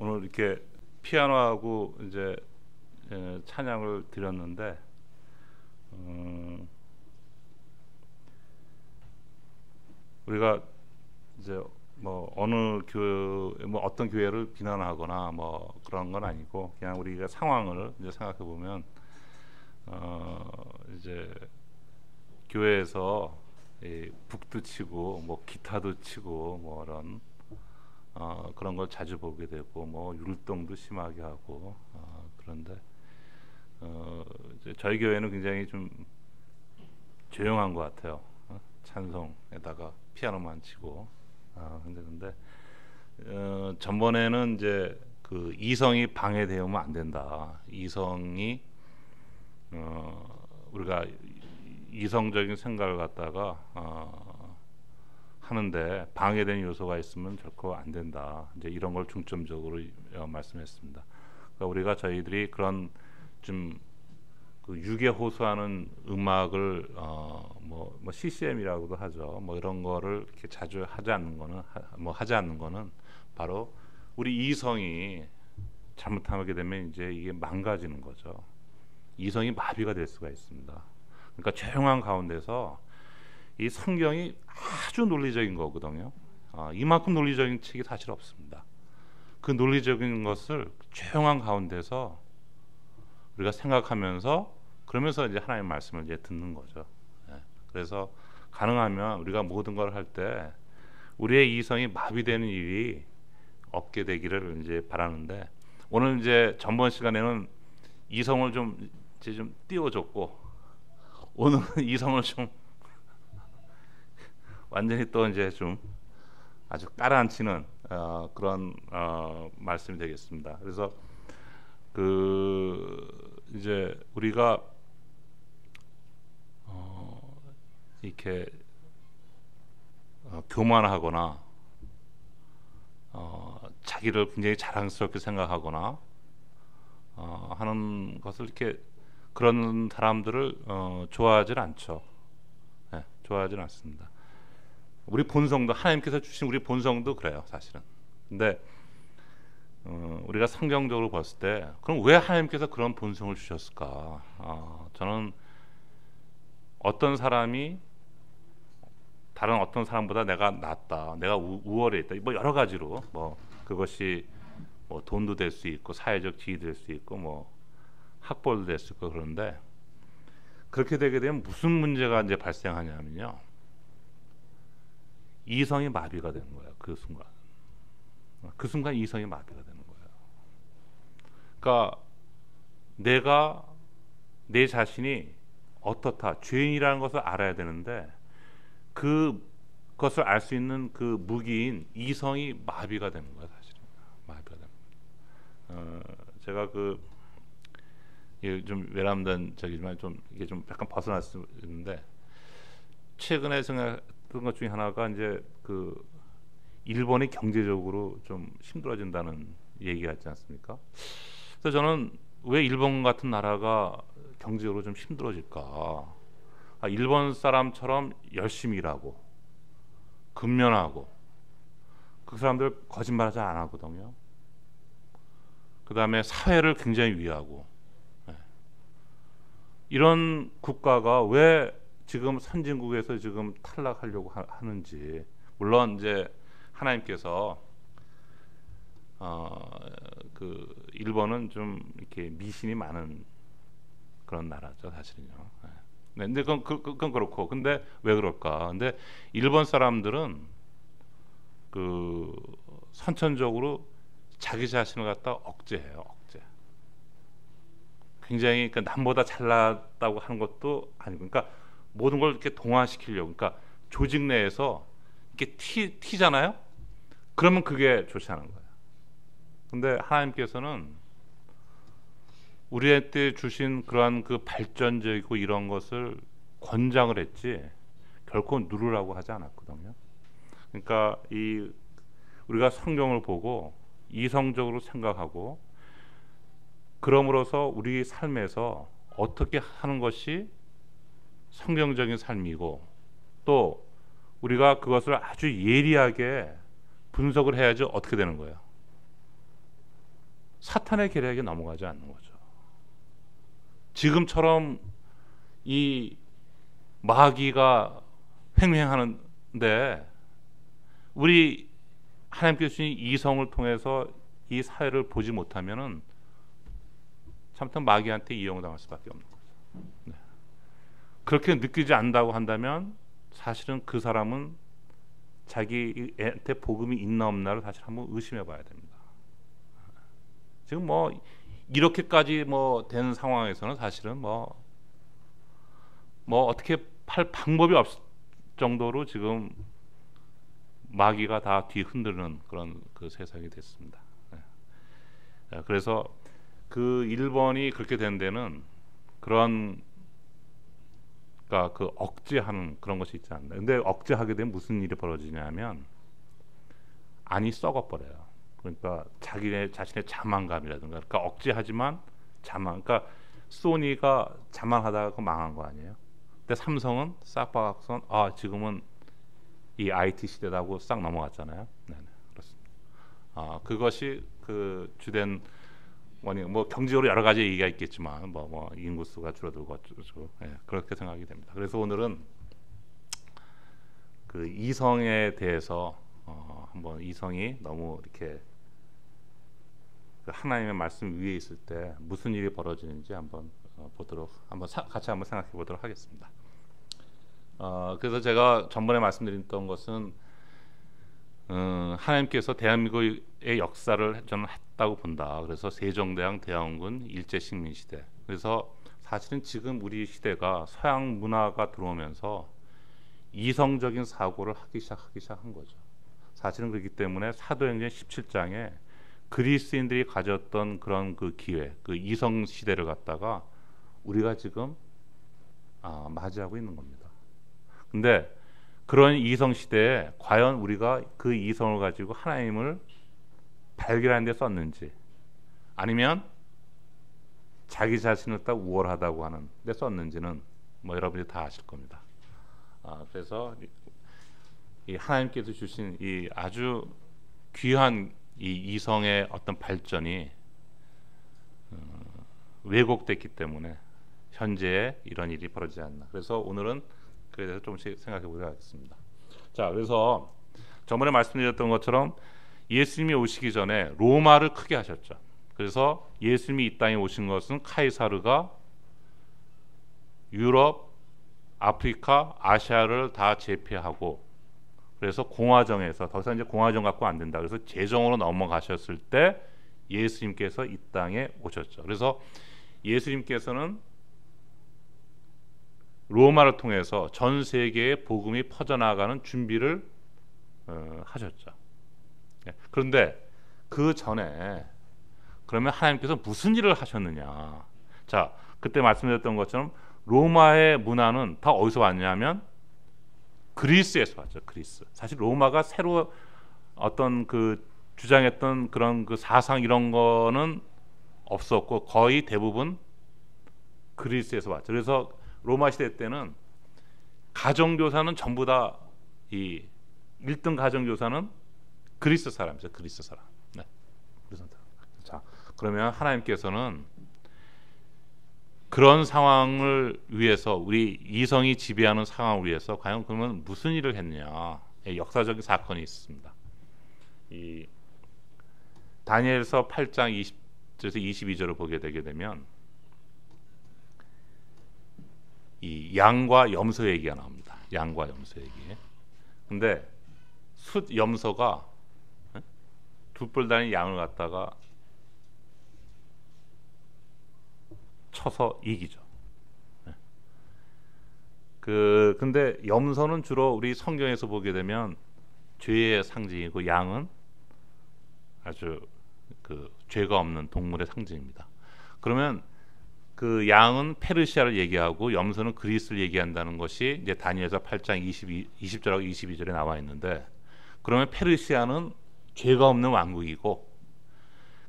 오늘 이렇게 피아노하고 이제 찬양을 드렸는데 우리가 이제 뭐 어느 교회 뭐 어떤 교회를 비난하거나 뭐 그런 건 아니고 그냥 우리가 상황을 이제 생각해 보면 이제 교회에서 북도 치고 뭐 기타도 치고 뭐 그런 걸 자주 보게 되고 뭐 율동도 심하게 하고 그런데 이제 저희 교회는 굉장히 좀 조용한 것 같아요. 찬송에다가 피아노만 치고 근데 전번에는 이제 그 이성이 방해되면 안 된다. 이성이 우리가 이성적인 생각을 갖다가 하는데 방해되는 요소가 있으면 결코 안 된다. 이제 이런 걸 중점적으로 말씀했습니다. 그러니까 우리가 저희들이 그런 좀 그 유괴 호소하는 음악을 뭐 CCM이라고도 하죠. 뭐 이런 거를 이렇게 자주 하지 않는 거는 바로 우리 이성이 잘못하게 되면 이제 이게 망가지는 거죠. 이성이 마비가 될 수가 있습니다. 그러니까 조용한 가운데서 이 성경이 아주 논리적인 거거든요. 이만큼 논리적인 책이 사실 없습니다. 그 논리적인 것을 조용한 가운데서 우리가 생각하면서 그러면서 이제 하나님의 말씀을 이제 듣는 거죠. 그래서 가능하면 우리가 모든 걸 할 때 우리의 이성이 마비되는 일이 없게 되기를 이제 바라는데 오늘 이제 전번 시간에는 이성을 좀 이제 좀 띄워줬고 오늘은 이성을 좀 완전히 또 이제 좀 아주 깔아앉히는 그런 말씀이 되겠습니다. 그래서 그 이제 우리가 이렇게 교만하거나 자기를 굉장히 자랑스럽게 생각하거나 하는 것을 이렇게 그런 사람들을 좋아하지 않죠. 좋아하지 않습니다. 우리 본성도 하나님께서 주신 우리 본성도 그래요, 사실은. 근데 우리가 성경적으로 봤을 때 그럼 왜 하나님께서 그런 본성을 주셨을까? 저는 어떤 사람이 다른 어떤 사람보다 내가 낫다, 내가 우월해 있다, 뭐 여러 가지로 뭐 그것이 뭐 돈도 될 수 있고 사회적 지위도 될 수 있고 뭐 학벌도 될 수 있고 그런데 그렇게 되게 되면 무슨 문제가 이제 발생하냐면요, 이성이 마비가 되는 거예요. 그 순간 이성이 마비가 되는 거예요. 그러니까 내가 내 자신이 어떻다, 죄인이라는 것을 알아야 되는데 그것을 알 수 있는 그 무기인 이성이 마비가 되는 거예요, 사실은. 마비가 되는 거예요. 제가 좀 외람된 적이지만 좀 이게 좀 약간 벗어날 수 있는데 최근에 생각했던 것 중에 하나가 이제 그 일본이 경제적으로 좀 힘들어진다는 얘기가 있지 않습니까? 그래서 저는 왜 일본 같은 나라가 경제적으로 좀 힘들어질까? 일본 사람처럼 열심히 일하고 근면하고 그 사람들 거짓말하지 안 하거든요. 그 다음에 사회를 굉장히 위하고 이런 국가가 왜 지금 선진국에서 지금 탈락하려고 하는지. 물론 이제 하나님께서 그 일본은 좀 이렇게 미신이 많은 그런 나라죠, 사실은요. 근데 그건 그렇고, 근데 왜 그럴까? 근데 일본 사람들은 그 선천적으로 자기 자신을 갖다 억제해요, 억제. 굉장히 그 남보다 잘났다고 하는 것도 아니고, 그러니까 모든 걸 이렇게 동화시키려고, 그러니까 조직 내에서 이렇게 튀잖아요. 그러면 그게 좋지 않은 거예요. 근데 하나님께서는 우리한테 주신 그러한 그 발전적이고 이런 것을 권장을 했지 결코 누르라고 하지 않았거든요. 그러니까 우리가 성경을 보고 이성적으로 생각하고 그럼으로써 우리 삶에서 어떻게 하는 것이 성경적인 삶이고 또 우리가 그것을 아주 예리하게 분석을 해야지 어떻게 되는 거예요. 사탄의 계략에 넘어가지 않는 거죠. 지금처럼 이 마귀가 횡행하는데 우리 하나님께서 주신 이성을 통해서 이 사회를 보지 못하면은 참부터 마귀한테 이용당할 수밖에 없는 거죠. 네. 그렇게 느끼지 않는다고 한다면 사실은 그 사람은 자기한테 복음이 있나 없나를 사실 한번 의심해 봐야 됩니다. 지금 뭐 이렇게까지 뭐 된 상황에서는 사실은 뭐 어떻게 할 방법이 없을 정도로 지금 마귀가 다 뒤흔드는 그런 그 세상이 됐습니다. 네. 그래서 그 1번이 그렇게 된 데는 그런 그러니까 그 억제하는 그런 것이 있지 않나. 근데 억제하게 되면 무슨 일이 벌어지냐면 안이 썩어버려요. 그러니까 자신의 자만감이라든가, 그러니까 억제하지만 그러니까 소니가 자만하다가 망한 거 아니에요. 근데 삼성은 싹 박아서 지금은 이 IT 시대라고 싹 넘어갔잖아요. 네, 그렇습니다. 그것이 그 주된 원인, 뭐 경제적으로 여러 가지 얘기가 있겠지만 뭐 인구수가 줄어들고 어쩌고 그렇게 생각이 됩니다. 그래서 오늘은 그 이성에 대해서 한번 이성이 너무 이렇게 그 하나님의 말씀 위에 있을 때 무슨 일이 벌어지는지 한번 같이 한번 생각해 보도록 하겠습니다. 그래서 제가 전번에 말씀드렸던 것은 하나님께서 대한민국의 역사를 저는 했다고 본다. 그래서 세종대왕, 대원군, 일제식민시대. 그래서 사실은 지금 우리 시대가 서양 문화가 들어오면서 이성적인 사고를 하기 시작한 거죠. 사실은 그렇기 때문에 사도행전 17장에 그리스인들이 가졌던 그런 그 기회, 그 이성 시대를 갖다가 우리가 지금 맞이하고 있는 겁니다. 근데 그런 이성 시대에 과연 우리가 그 이성을 가지고 하나님을 발견하는 데 썼는지, 아니면 자기 자신을 딱 우월하다고 하는 데 썼는지는 뭐 여러분이 다 아실 겁니다. 그래서 이 하나님께서 주신 이 아주 귀한 이 이성의 어떤 발전이 왜곡됐기 때문에 현재에 이런 일이 벌어지지 않나. 그래서 오늘은 그에 대해서 조금씩 생각해 보도록 하겠습니다. 자, 그래서 저번에 말씀드렸던 것처럼 예수님이 오시기 전에 로마를 크게 하셨죠. 그래서 예수님이 이 땅에 오신 것은 카이사르가 유럽, 아프리카, 아시아를 다 제패하고, 그래서 공화정에서 더 이상 이제 공화정 갖고 안 된다. 그래서 제정으로 넘어가셨을 때 예수님께서 이 땅에 오셨죠. 그래서 예수님께서는 로마를 통해서 전 세계에 복음이 퍼져나가는 준비를 하셨죠. 그런데 그 전에 그러면 하나님께서 무슨 일을 하셨느냐? 자, 그때 말씀드렸던 것처럼 로마의 문화는 다 어디서 왔냐면 그리스에서 왔죠. 그리스. 사실 로마가 새로 어떤 그 주장했던 그런 그 사상 이런 거는 없었고 거의 대부분 그리스에서 왔죠. 그래서 로마 시대 때는 가정교사는 전부 다 이 1등 가정교사는 그리스 사람이죠. 그리스 사람. 네. 자, 그러면 하나님께서는 그런 상황을 위해서, 우리 이성이 지배하는 상황을 위해서 과연 그러면 무슨 일을 했느냐? 역사적인 사건이 있습니다. 이 다니엘서 8장 20절에서 22절을 보게 되게 되면 이 양과 염소 얘기가 나옵니다. 양과 염소 얘기. 근데 숫 염소가 두 뿔 달린 양을 갖다가 쳐서 이기죠. 근데 염소는 주로 우리 성경에서 보게 되면 죄의 상징이고 양은 아주 그 죄가 없는 동물의 상징입니다. 그러면 그 양은 페르시아를 얘기하고 염소는 그리스를 얘기한다는 것이 이제 다니엘서 8장 20절하고 22절에 나와 있는데, 그러면 페르시아는 죄가 없는 왕국이고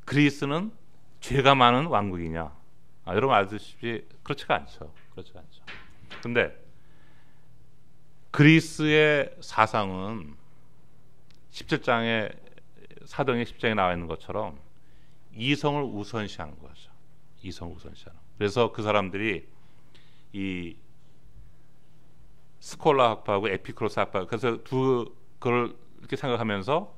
그리스는 죄가 많은 왕국이냐? 여러분 알다시피 그렇지가 않죠. 근데 그리스의 사상은 17장에 사도행전 10장에 나와 있는 것처럼 이성을 우선시하는 거죠. 이성을 우선시하는. 그래서 그 사람들이 이 스콜라 학파하고 에피쿠로스 학파, 그래서 두 그걸 이렇게 생각하면서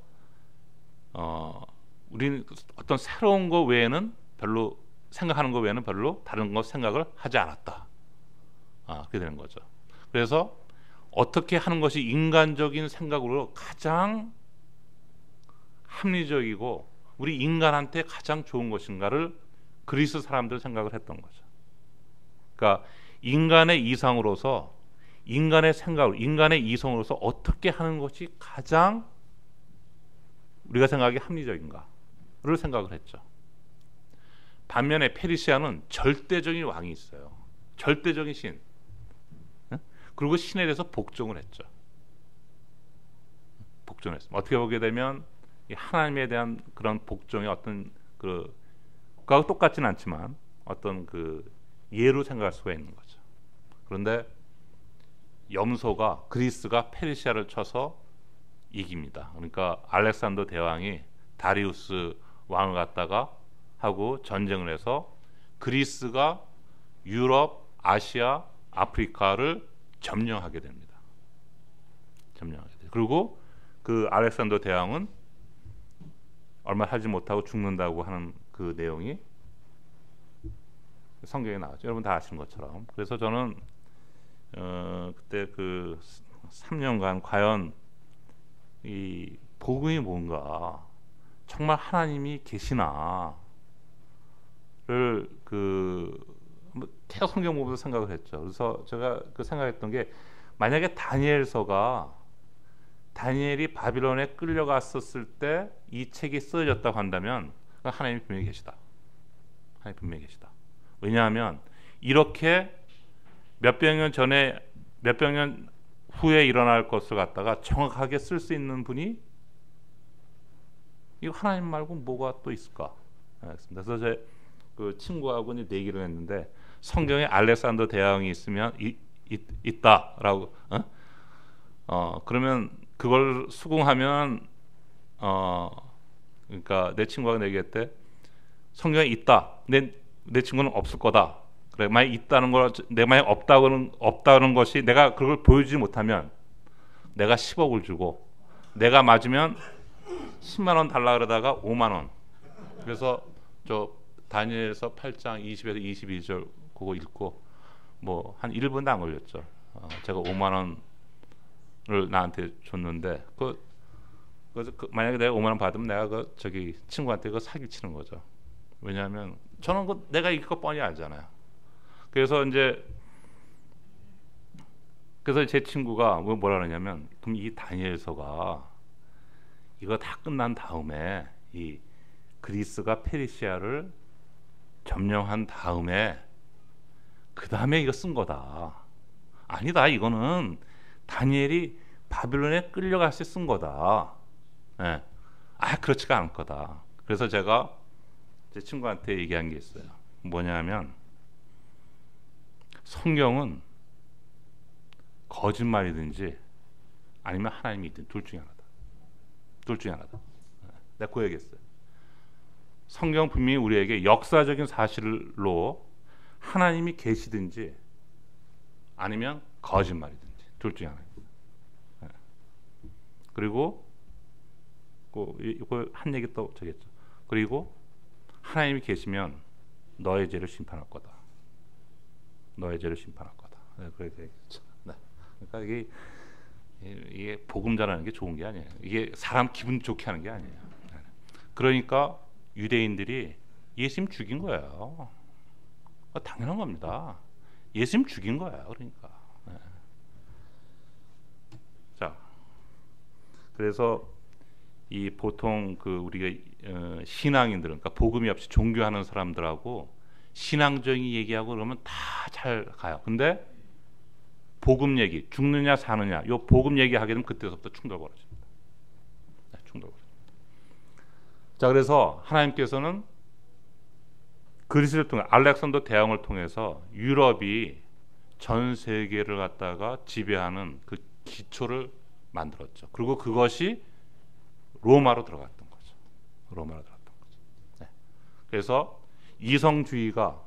우리는 어떤 새로운 거 외에는 별로 생각하는 거 외에는 별로 다른 거 생각을 하지 않았다. 그렇게 되는 거죠. 그래서 어떻게 하는 것이 인간적인 생각으로 가장 합리적이고 우리 인간한테 가장 좋은 것인가를 그리스 사람들 생각을 했던 거죠. 그러니까 인간의 이상으로서, 인간의 생각으로, 인간의 이성으로서 어떻게 하는 것이 가장 우리가 생각하기 합리적인가를 생각을 했죠. 반면에 페르시아는 절대적인 왕이 있어요. 절대적인 신. 그리고 신에 대해서 복종을 했죠. 복종을 했습니다. 어떻게 보게 되면 하나님에 대한 그런 복종의 어떤 그거하고 똑같지는 않지만 어떤 그 예로 생각할 수가 있는 거죠. 그런데 염소가, 그리스가 페르시아를 쳐서 이깁니다. 그러니까 알렉산더 대왕이 다리우스 왕을 갖다가 하고 전쟁을 해서 그리스가 유럽, 아시아, 아프리카를 점령하게 됩니다. 점령하게 돼요. 그리고 그 알렉산더 대왕은 얼마 살지 못하고 죽는다고 하는 그 내용이 성경에 나왔죠. 여러분 다 아시는 것처럼. 그래서 저는 그때 그 3년간 과연 이 복음이 뭔가, 정말 하나님이 계시나를 계속 성경 보면서 생각을 했죠. 그래서 제가 그 생각했던 게, 만약에 다니엘서가 다니엘이 바빌론에 끌려갔었을 때 이 책이 쓰여졌다고 한다면 하나님이 분명히 계시다. 하나님이 분명히 계시다. 왜냐하면 이렇게 몇백 년 후에 일어날 것을 갖다가 정확하게 쓸 수 있는 분이 이거 하나님 말고 뭐가 또 있을까? 그래서 제 그 친구하고 내기를 했는데, 성경에 알렉산더 대왕이 있으면 있다라고, 그러면 그걸 수긍하면, 그러니까 내 친구가 내기했대. 성경에 있다. 내 친구는 없을 거다. 그래, 만약 있다는 걸, 내 만약 없다는 것이 내가 그걸 보여주지 못하면 내가 10억을 주고, 내가 맞으면 10만 원 달라 그러다가 5만 원. 그래서 저 다니엘서 8장 20에서 22절 그거 읽고 뭐 한 1분도 안 걸렸죠. 제가 5만 원을 나한테 줬는데 만약에 내가 5만 원 받으면 내가 저기 친구한테 그거 사기 치는 거죠. 왜냐하면 저는 내가 이길 거 뻔히 알잖아요. 그래서 제 친구가 뭐라 그러냐면, 그럼 이 다니엘서가 이거 다 끝난 다음에 이 그리스가 페르시아를 점령한 다음에 그 다음에 이거 쓴 거다. 아니다, 이거는 다니엘이 바빌론에 끌려갈 때 쓴 거다. 예. 그렇지가 않을 거다. 그래서 제가 제 친구한테 얘기한 게 있어요. 뭐냐면, 성경은 거짓말이든지 아니면 하나님이든 둘 중에 하나다. 둘 중에 하나다. 내가 그 얘기했어요. 성경 분명히 우리에게 역사적인 사실로 하나님이 계시든지 아니면 거짓말이든지 둘 중에 하나입니다. 그리고 이거 한 얘기 또 저겠죠. 그리고 하나님이 계시면 너의 죄를 심판할 거다. 너의 죄를 심판할 거다. 그렇게 얘기했죠. 그러니까 이게 복음 전하는 게 좋은 게 아니에요. 이게 사람 기분 좋게 하는 게 아니에요. 그러니까 유대인들이 예수님 죽인 거예요. 당연한 겁니다. 예수님 죽인 거예요. 그러니까. 자, 그래서 이 보통 우리가 신앙인들은, 그러니까 복음이 없이 종교하는 사람들하고 신앙적인 얘기하고 그러면 다 잘 가요. 근데 복음 얘기, 죽느냐 사느냐, 요 복음 얘기하게 되면 그때부터 충돌 벌어집니다. 충돌 벌어집니다. 자, 그래서 하나님께서는 그리스를 통해, 알렉산더 대왕을 통해서 유럽이 전 세계를 갖다가 지배하는 그 기초를 만들었죠. 그리고 그것이 로마로 들어갔던 거죠. 로마로 들어갔던 거죠. 네. 그래서 이성주의가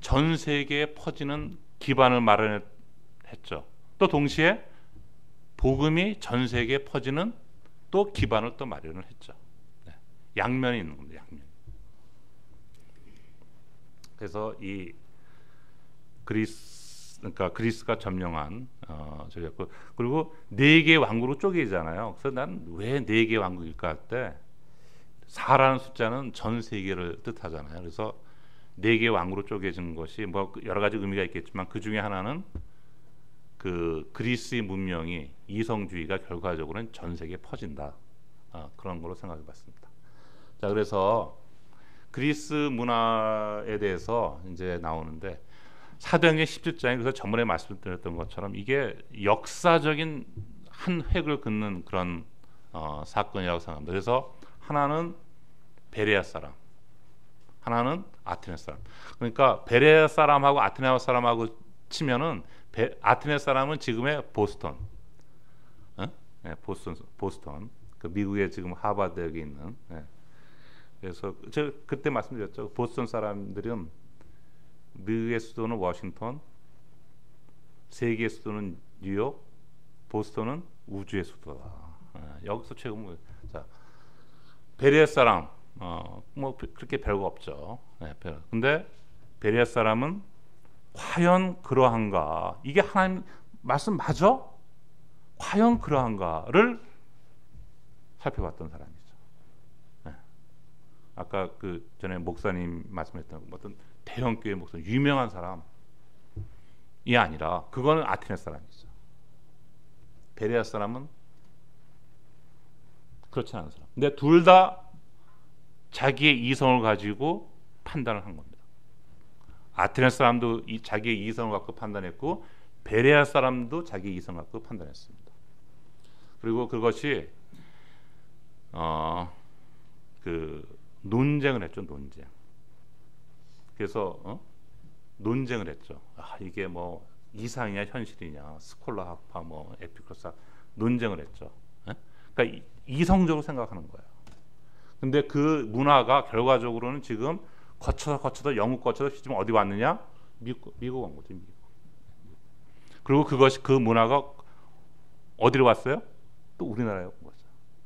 전 세계에 퍼지는 기반을 마련했죠. 또 동시에 복음이 전 세계에 퍼지는 또 기반을 또 마련을 했죠. 네. 양면이 있는 겁니다. 양면. 그래서 이 그러니까 그리스가 점령한 저기였고, 그리고 네 개의 왕국으로 쪼개잖아요. 그래서 난 왜 네 개의 왕국일까 할 때 4라는 숫자는 전 세계를 뜻하잖아요. 그래서 네 개의 왕국으로 쪼개진 것이 뭐 여러 가지 의미가 있겠지만 그 중에 하나는 그 그리스의 문명이 이성주의가 결과적으로는 전 세계에 퍼진다. 그런 걸로 생각해봤습니다. 자, 그래서 그리스 문화에 대해서 이제 나오는데 사도행전 17장에 그래서 전번에 말씀드렸던 것처럼 이게 역사적인 한 획을 긋는 그런 사건이라고 생각합니다. 그래서 하나는 베레아 사람, 하나는 아테네 사람. 그러니까 베레아 사람하고 아테네 사람하고 치면은 아테네 사람은 지금의 보스턴, 네, 보스턴, 그 미국의 지금 하버드 대학에 있는. 네. 그래서 제가 그때 말씀드렸죠. 보스턴 사람들은 미국의 수도는 워싱턴, 세계의 수도는 뉴욕, 보스턴은 우주의 수도다. 여기서 최근 자 베레아 사람 뭐 그렇게 별거 없죠. 네, 근데 베레아 사람은 과연 그러한가? 이게 하나님 말씀 맞아? 과연 그러한가를 살펴봤던 사람이죠. 네. 아까 그 전에 목사님 말씀했던 어떤 대형 교회 목사 유명한 사람이 아니라 그거는 아테네 사람이죠. 베레아 사람은 그렇지 않은 사람. 근데 둘 다 자기의 이성을 가지고 판단을 한 겁니다. 아테네 사람도 자기의 이성을 갖고 판단했고 베레아 사람도 자기의 이성을 갖고 판단했습니다. 그리고 그것이 그 논쟁을 했죠. 논쟁. 그래서 논쟁을 했죠. 이게 뭐 이상이냐 현실이냐, 스콜라 학파, 뭐 에피쿠로스 논쟁을 했죠. 그러니까 이성적으로 생각하는 거예요. 근데 그 문화가 결과적으로는 지금 거쳐서 영국 거쳐서 지금 어디 왔느냐? 미국 온 거죠. 미국. 그리고 그것이 그 문화가 어디로 왔어요? 또 우리나라에 온 거죠.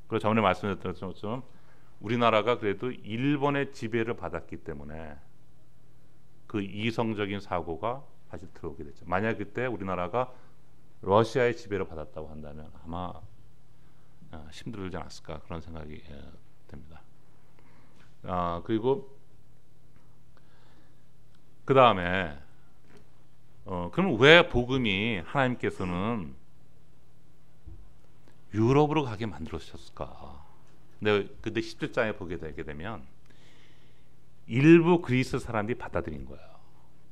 그래서 전에 말씀드렸던 것처럼 우리나라가 그래도 일본의 지배를 받았기 때문에 그 이성적인 사고가 다시 들어오게 됐죠. 만약 그때 우리나라가 러시아의 지배를 받았다고 한다면 아마 힘들지 않았을까 그런 생각이 듭니다. 그리고 그 다음에 그럼 왜 복음이 하나님께서는 유럽으로 가게 만들어주셨을까? 근데 17장에 보게 되게 되면 일부 그리스 사람들이 받아들인 거예요.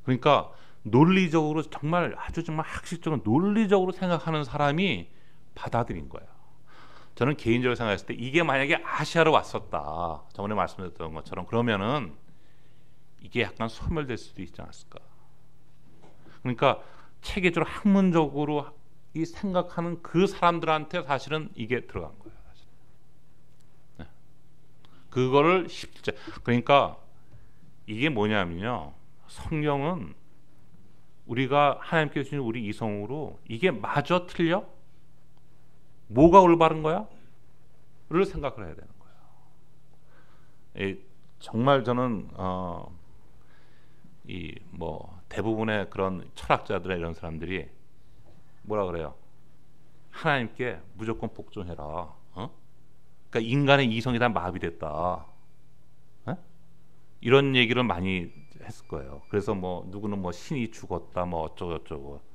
그러니까 논리적으로 정말 학식적으로 논리적으로 생각하는 사람이 받아들인 거예요. 저는 개인적으로 생각했을 때 이게 만약에 아시아로 왔었다, 저번에 말씀드렸던 것처럼, 그러면은 이게 약간 소멸될 수도 있지 않았을까. 그러니까 체계적으로 학문적으로 이 생각하는 그 사람들한테 사실은 이게 들어간 거예요. 사실. 네. 그거를 쉽게, 그러니까 이게 뭐냐면요, 성경은 우리가 하나님께서 주신 우리 이성으로 이게 마저 틀려? 뭐가 올바른 거야? 를 생각을 해야 되는 거예요. 정말 저는 이 뭐 대부분의 그런 철학자들 이런 사람들이 뭐라 그래요? 하나님께 무조건 복종해라. 그러니까 인간의 이성이 다 마비됐다. 이런 얘기를 많이 했을 거예요. 그래서 뭐 누구는 뭐 신이 죽었다, 뭐 어쩌고 저쩌고.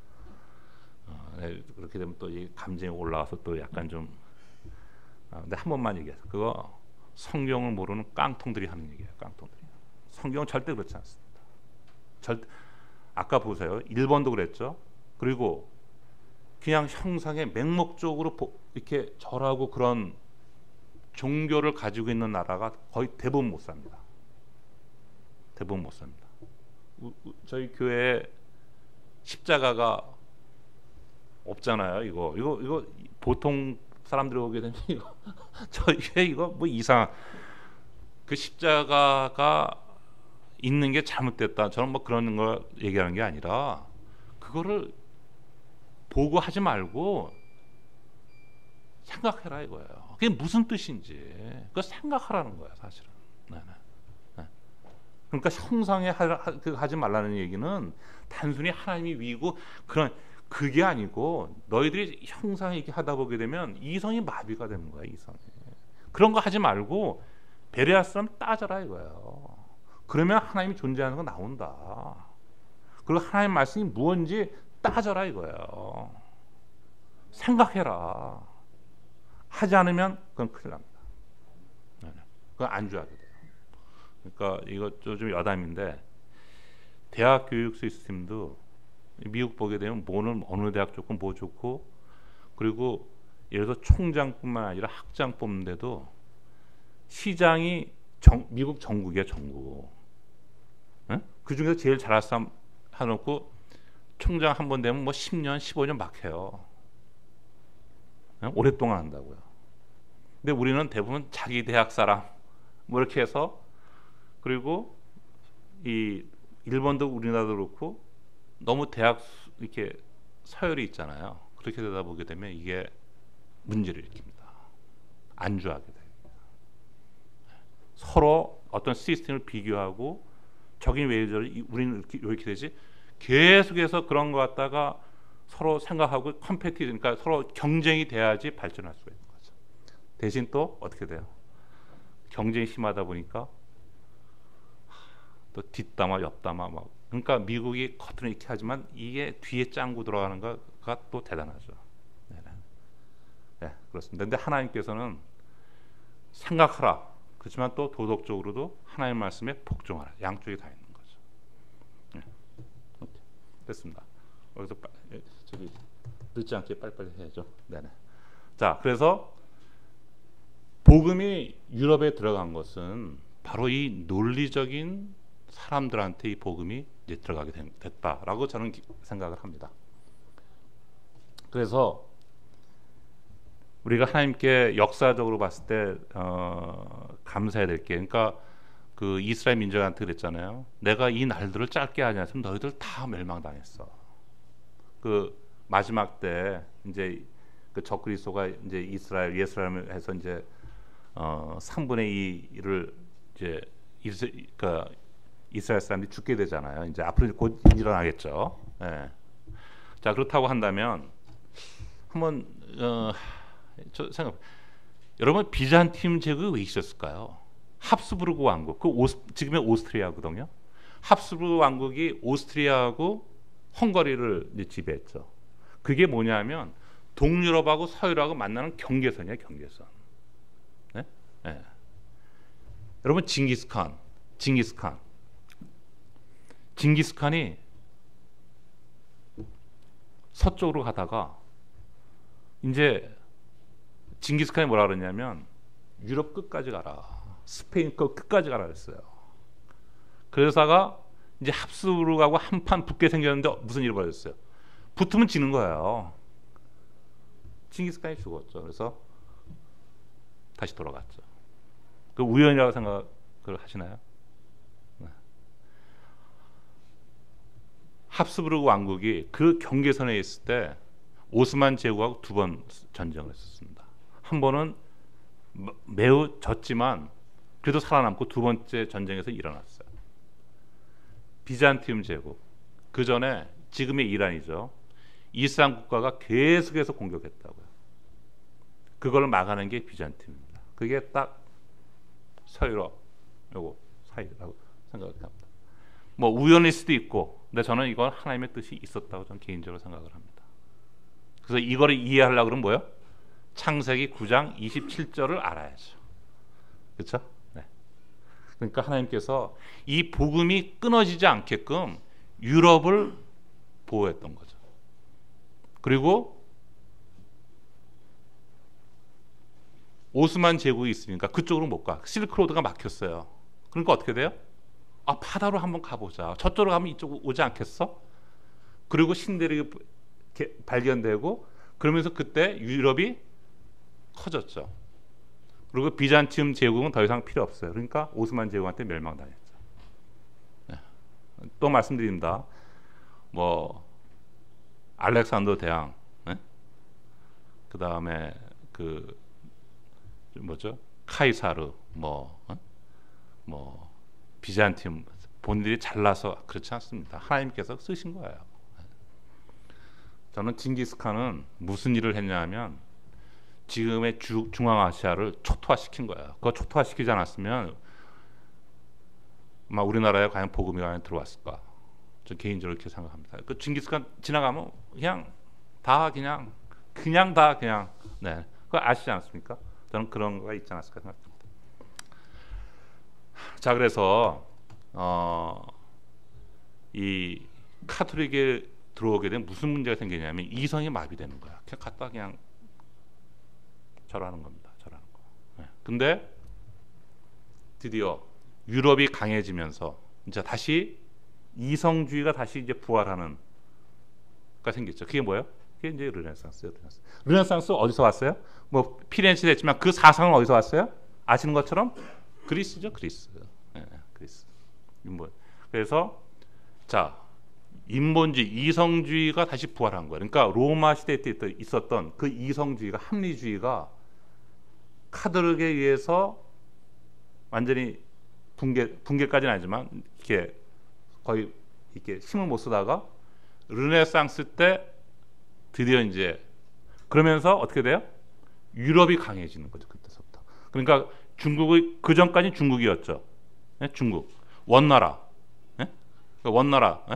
그렇게 되면 또 이 감정이 올라와서 또 약간 좀. 근데 한 번만 얘기해서 그거 성경을 모르는 깡통들이 하는 얘기예요. 깡통들이. 성경은 절대 그렇지 않습니다. 아까 보세요. 일본도 그랬죠. 그리고 그냥 형상의 맹목적으로 이렇게 절하고 그런 종교를 가지고 있는 나라가 거의 대부분 못 삽니다. 대부분 못 삽니다. 저희 교회에 십자가가 없잖아요. 이거 보통 사람들이 오게 되면 이거 저희 교회 이거 뭐 이상, 그 십자가가 있는 게 잘못됐다. 저는 뭐 그런 걸 얘기하는 게 아니라 그거를 보고 하지 말고 생각해라 이거예요. 그게 무슨 뜻인지 그거 생각하라는 거야 사실은. 네, 네, 네. 그러니까 형상에 하지 말라는 얘기는 단순히 하나님이 위고 그런 그게 아니고 너희들이 형상에 이렇게 하다 보게 되면 이성이 마비가 되는 거야. 이성이. 그런 거 하지 말고 베레아 사람 따져라 이거예요. 그러면 하나님이 존재하는 거 나온다. 그리고 하나님 말씀이 무엇인지 따져라 이거예요. 생각해라. 하지 않으면 그건 큰일 납니다. 그건 안주하게 돼요. 그러니까 이것도 좀 여담인데 대학 교육 시스템도 미국 보게 되면 뭐는 어느 대학 좋고 뭐 좋고 그리고 예를 들어 총장뿐만 아니라 학장 뽑는데도 시장이 미국 전국이야 전국. 응? 그 중에서 제일 잘할 사람 해놓고 총장 한 번 되면 뭐 10년, 15년 막 해요. 응? 오랫동안 한다고요. 근데 우리는 대부분 자기 대학 사람 뭐 이렇게 해서 그리고 이 일본도 우리나라도 그렇고 너무 대학 이렇게 서열이 있잖아요. 그렇게 되다 보게 되면 이게 문제를 일으킵니다. 안주하게 돼요. 서로 어떤 시스템을 비교하고 저긴 왜 저리 우리는 이렇게 되지? 계속해서 그런 거 갖다가 서로 생각하고 컴페티션 그러니까 서로 경쟁이 돼야지 발전할 수가 있는 거죠. 대신 또 어떻게 돼요? 경쟁이 심하다 보니까 또 뒷담화 옆담화 막 그러니까 미국이 겉으로 이렇게 하지만 이게 뒤에 짱구 들어가는 거가 또 대단하죠. 네, 그렇습니다. 근데 하나님께서는 생각하라. 그렇지만 또 도덕적으로도 하나님의 말씀에 복종하라. 양쪽이 다 있는 거죠. 네. 됐습니다. 여기서 저기 늦지 않게 빨리빨리 해야죠. 네네. 자, 그래서 복음이 유럽에 들어간 것은 바로 이 논리적인 사람들한테 이 복음이 이제 들어가게 됐다라고 저는 생각을 합니다. 그래서 우리가 하나님께 역사적으로 봤을 때 감사해야 될 게, 그러니까 그 이스라엘 민족한테 그랬잖아요. 내가 이 날들을 짧게 하지 않으면 너희들 다 멸망당했어. 그 마지막 때 이제 그 적그리스도가 이제 이스라엘 예루살렘을 해서 이제 3분의 2를 이제 그러니까 이스라엘 사람들이 죽게 되잖아요. 이제 앞으로 곧 일어나겠죠. 예. 자, 그렇다고 한다면 한번 저 생각. 여러분 비잔티움 제국이 왜 있었을까요? 합스부르크 왕국, 지금의 오스트리아거든요. 합스부르크 왕국이 오스트리아하고 헝가리를 이제 지배했죠. 그게 뭐냐면 동유럽하고 서유럽하고 만나는 경계선이에요, 경계선. 네? 네. 여러분 징기스칸이 서쪽으로 가다가 이제 징기스칸이 뭐라 그러냐면 유럽 끝까지 가라, 스페인 끝까지 가라 그랬어요. 그러다가 이제 합스부르크하고 한판 붙게 생겼는데 무슨 일이 벌어졌어요? 붙으면 지는 거예요. 징기스칸이 죽었죠. 그래서 다시 돌아갔죠. 그 우연이라고 생각을 하시나요? 네. 합스부르크 왕국이 그 경계선에 있을 때 오스만 제국하고 2번 전쟁을 했었습니다. 한 번은 매우 졌지만 그래도 살아남고 2번째 전쟁에서 일어났어요. 비잔티움 제국, 그 전에 지금의 이란이죠. 이슬람 국가가 계속해서 공격했다고요. 그걸 막아낸 게 비잔티움입니다. 그게 딱 서유럽 요거 사이라고 생각을 합니다. 뭐 우연일 수도 있고, 근데 저는 이건 하나님의 뜻이 있었다고 저는 개인적으로 생각을 합니다. 그래서 이거를 이해하려고 그러면 뭐예요? 창세기 9장 27절을 알아야죠. 그렇죠? 네. 그러니까 하나님께서 이 복음이 끊어지지 않게끔 유럽을 보호했던 거죠. 그리고 오스만 제국이 있으니까 그쪽으로 못 가. 실크로드가 막혔어요. 그러니까 어떻게 돼요? 아, 바다로 한번 가보자. 저쪽으로 가면 이쪽으로 오지 않겠어? 그리고 신대륙이 발견되고 그러면서 그때 유럽이 커졌죠. 그리고 비잔티움 제국은 더 이상 필요 없어요. 그러니까 오스만 제국한테 멸망당했죠. 또 말씀드립니다. 뭐 알렉산더 대왕, 예? 그 다음에 그 뭐죠? 카이사르, 뭐 비잔티움, 본인들이 잘나서 그렇지 않습니다. 하나님께서 쓰신 거예요. 저는 징기스칸은 무슨 일을 했냐면 지금의 중앙아시아를 초토화시킨 거예요. 그거 초토화시키지 않았으면 아마 우리나라에 과연 복음이 과연 들어왔을까? 저 개인적으로 이렇게 생각합니다. 그 징기스칸 지나가면 그냥 다 네, 그거 아시지 않습니까? 저는 그런 거가 있지 않았을까 생각합니다. 자, 그래서 이 카톨릭에 들어오게 되면 무슨 문제가 생기냐면 이성이 마비되는 거야. 그냥 갖다 그냥 절하는 겁니다. 절하는 거. 네. 근데 드디어 유럽이 강해지면서 이제 다시 이성주의가 다시 이제 부활하는 가 생겼죠. 그게 뭐예요? 그게 이제 르네상스예요. 르네상스 어디서 왔어요? 뭐 피렌체도 했지만 그 사상은 어디서 왔어요? 아시는 것처럼 그리스죠. 그리스. 네, 그리스. 그래서 자, 인본주의, 이성주의가 다시 부활한 거예요. 그러니까 로마 시대 때 있었던 그 이성주의가, 합리주의가 카톨릭에 의해서 완전히 붕괴까지는 아니지만 이렇게 거의 이렇게 힘을 못 쓰다가 르네상스 때 드디어 이제 그러면서 어떻게 돼요? 유럽이 강해지는 거죠. 그때서부터. 그러니까 중국의 그 전까지 중국이었죠. 네? 중국 원나라, 네? 원나라. 네?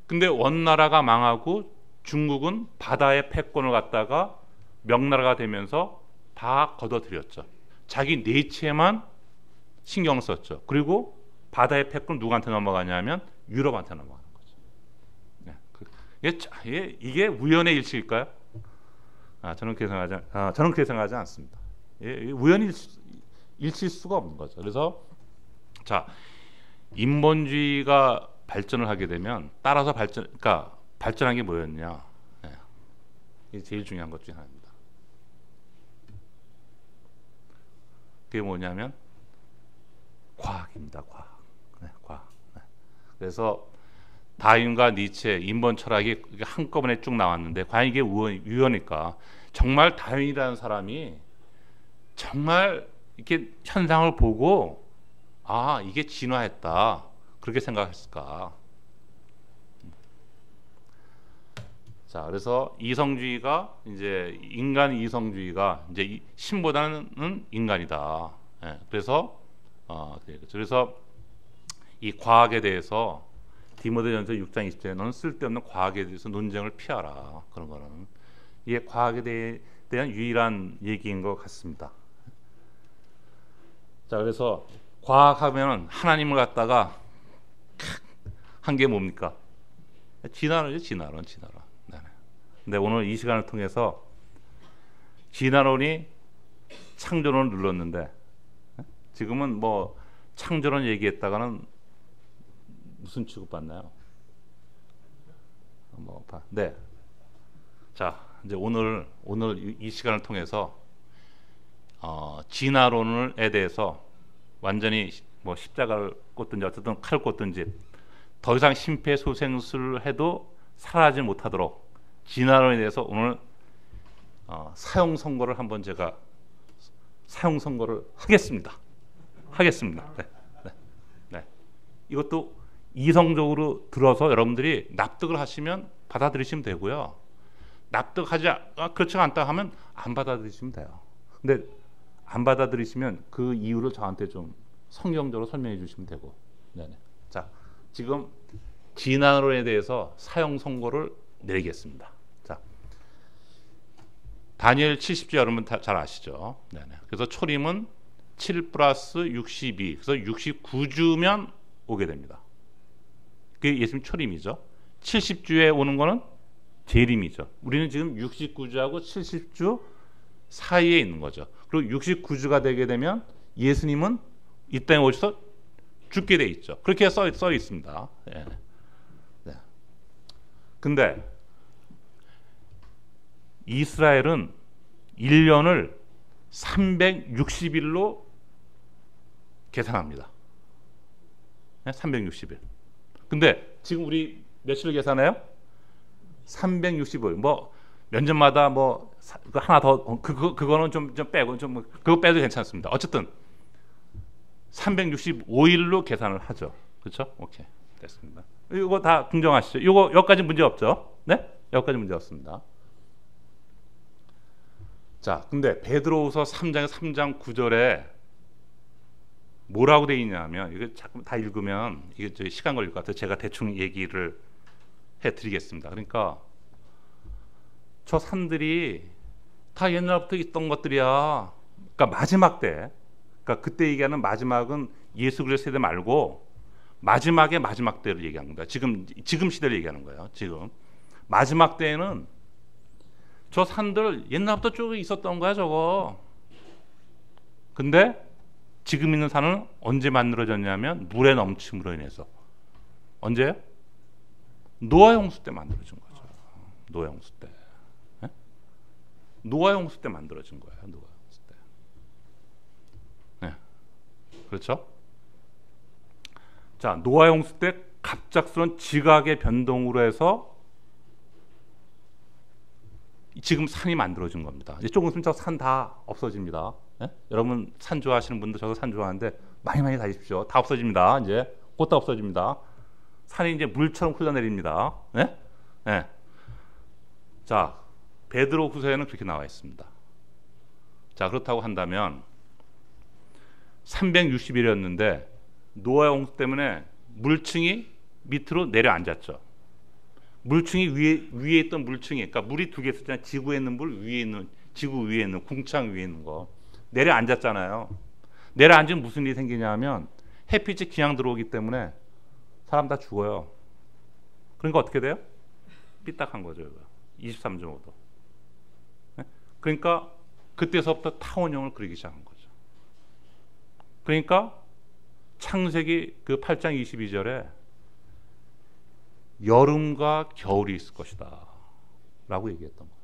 근데 원나라가 망하고 중국은 바다의 패권을 갖다가 명나라가 되면서 다 걷어들였죠. 자기 내치에만 신경을 썼죠. 그리고 바다의 패권 누구한테 넘어가냐면 유럽한테 넘어가는 거죠. 네. 이게 우연의 일치일까요? 저는 그렇게 생각하지 않습니다. 우연히 일치일 수가 없는 거죠. 그래서 자, 인본주의가 발전을 하게 되면 따라서 그러니까 발전한 게 뭐였냐? 네. 이게 제일 중요한 것 중에 하나입니다. 그게 뭐냐면 과학입니다. 과학. 네, 과학. 네. 그래서 다윈과 니체, 인본 철학이 한꺼번에 쭉 나왔는데 과연 이게 우연일까? 정말 다윈이라는 사람이 정말 이렇게 현상을 보고 이게 진화했다. 그렇게 생각했을까? 자, 그래서 이성주의가 이제 인간 이성주의가 이제 신보다는 인간이다. 예, 그래서 이 과학에 대해서 디모데전서 6장 20절에 너는 쓸데없는 과학에 대해서 논쟁을 피하라. 그런 거는 이게 과학에 대한 유일한 얘기인 것 같습니다. 자, 그래서 과학하면은 하나님을 갖다가 한 게 뭡니까? 진화론이죠. 진화론. 네. 근데 오늘 이 시간을 통해서 진화론이 창조론을 눌렀는데 지금은 뭐 창조론 얘기했다가는 무슨 취급받나요? 네. 자, 이제 오늘 이 시간을 통해서 진화론에 대해서 완전히 뭐 십자가를 꽂든지 어쨌든 칼을 꽂든지 더 이상 심폐소생술을 해도 사라지지 못하도록 진화론에 대해서 오늘 사형 선고를 한번 제가 사형 선고를 하겠습니다. 네. 이것도 이성적으로 들어서 여러분들이 납득을 하시면 받아들이시면 되고요. 납득하지 그렇지 않다 하면 안 받아들이시면 돼요. 근데 안 받아들이시면 그 이유를 저한테 좀 성경적으로 설명해 주시면 되고. 네네. 자, 지금 진화론에 대해서 사형 선고를 내리겠습니다. 자, 다니엘 70주 여러분 잘 아시죠? 네네. 그래서 초림은 7 플러스 62, 그래서 69주면 오게 됩니다. 그게 예수님 초림이죠. 70주에 오는 거는 재림이죠. 우리는 지금 69주하고 70주 사이에 있는 거죠. 그리고 69주가 되게 되면 예수님은 이 땅에 오셔서 죽게 돼 있죠. 그렇게 써 있습니다. 네. 네. 근데 이스라엘은 1년을 360일로 계산합니다. 네? 360일. 근데 지금 우리 며칠 계산해요? 365일. 뭐 면접마다 뭐 하나 더 그거는 좀 빼고 그거 빼도 괜찮습니다. 어쨌든 365일로 계산을 하죠. 그렇죠? 오케이. 됐습니다. 이거 다 긍정하시죠? 이거 여기까지 문제 없죠? 네? 여기까지 문제 없습니다. 자, 근데 베드로후서 3장 9절에 뭐라고 돼 있냐면 이거 자꾸 다 읽으면 이게 시간 걸릴 것 같아요. 제가 대충 얘기를 해드리겠습니다. 그러니까 저 산들이 다 옛날부터 있던 것들이야. 그러니까 마지막 때, 그러니까 그때 얘기하는 마지막은 예수 그리스도 세대 말고 마지막의 마지막 때를 얘기하는 겁니다. 지금 시대를 얘기하는 거예요. 지금 마지막 때에는 저 산들 옛날부터 쭉 있었던 거야 저거. 근데 지금 있는 산은 언제 만들어졌냐면 물의 넘침으로 인해서. 언제요? 노아 홍수 때 만들어진 거죠. 노아 홍수 때. 네? 노아 홍수 때 만들어진 거예요. 노아 홍수 때. 네. 그렇죠? 자, 노아 홍수 때 갑작스러운 지각의 변동으로 해서 지금 산이 만들어진 겁니다. 이제 조금 있으면 저 산 다 없어집니다. 네? 여러분 산 좋아하시는 분들 저도 산 좋아하는데 많이 다니십시오. 다 없어집니다. 이제 곧 다 없어집니다. 산이 이제 물처럼 흘러내립니다. 네? 네. 자, 베드로후서에는 그렇게 나와 있습니다. 자, 그렇다고 한다면 360일이었는데 노아 홍수 때문에 물층이 밑으로 내려앉았죠. 물층이 위에 있던 물층이, 그러니까 물이 두 개 있었잖아요. 지구에 있는 물, 위에 있는, 지구 위에 있는, 궁창 위에 있는 거. 내려앉았잖아요. 내려앉으면 무슨 일이 생기냐 하면 햇빛이 그냥 들어오기 때문에 사람 다 죽어요. 그러니까 어떻게 돼요? 삐딱한 거죠. 23.5도. 네? 그러니까 그때서부터 타원형을 그리기 시작한 거죠. 그러니까 창세기 그 8장 22절에 여름과 겨울이 있을 것이다 라고 얘기했던 거죠.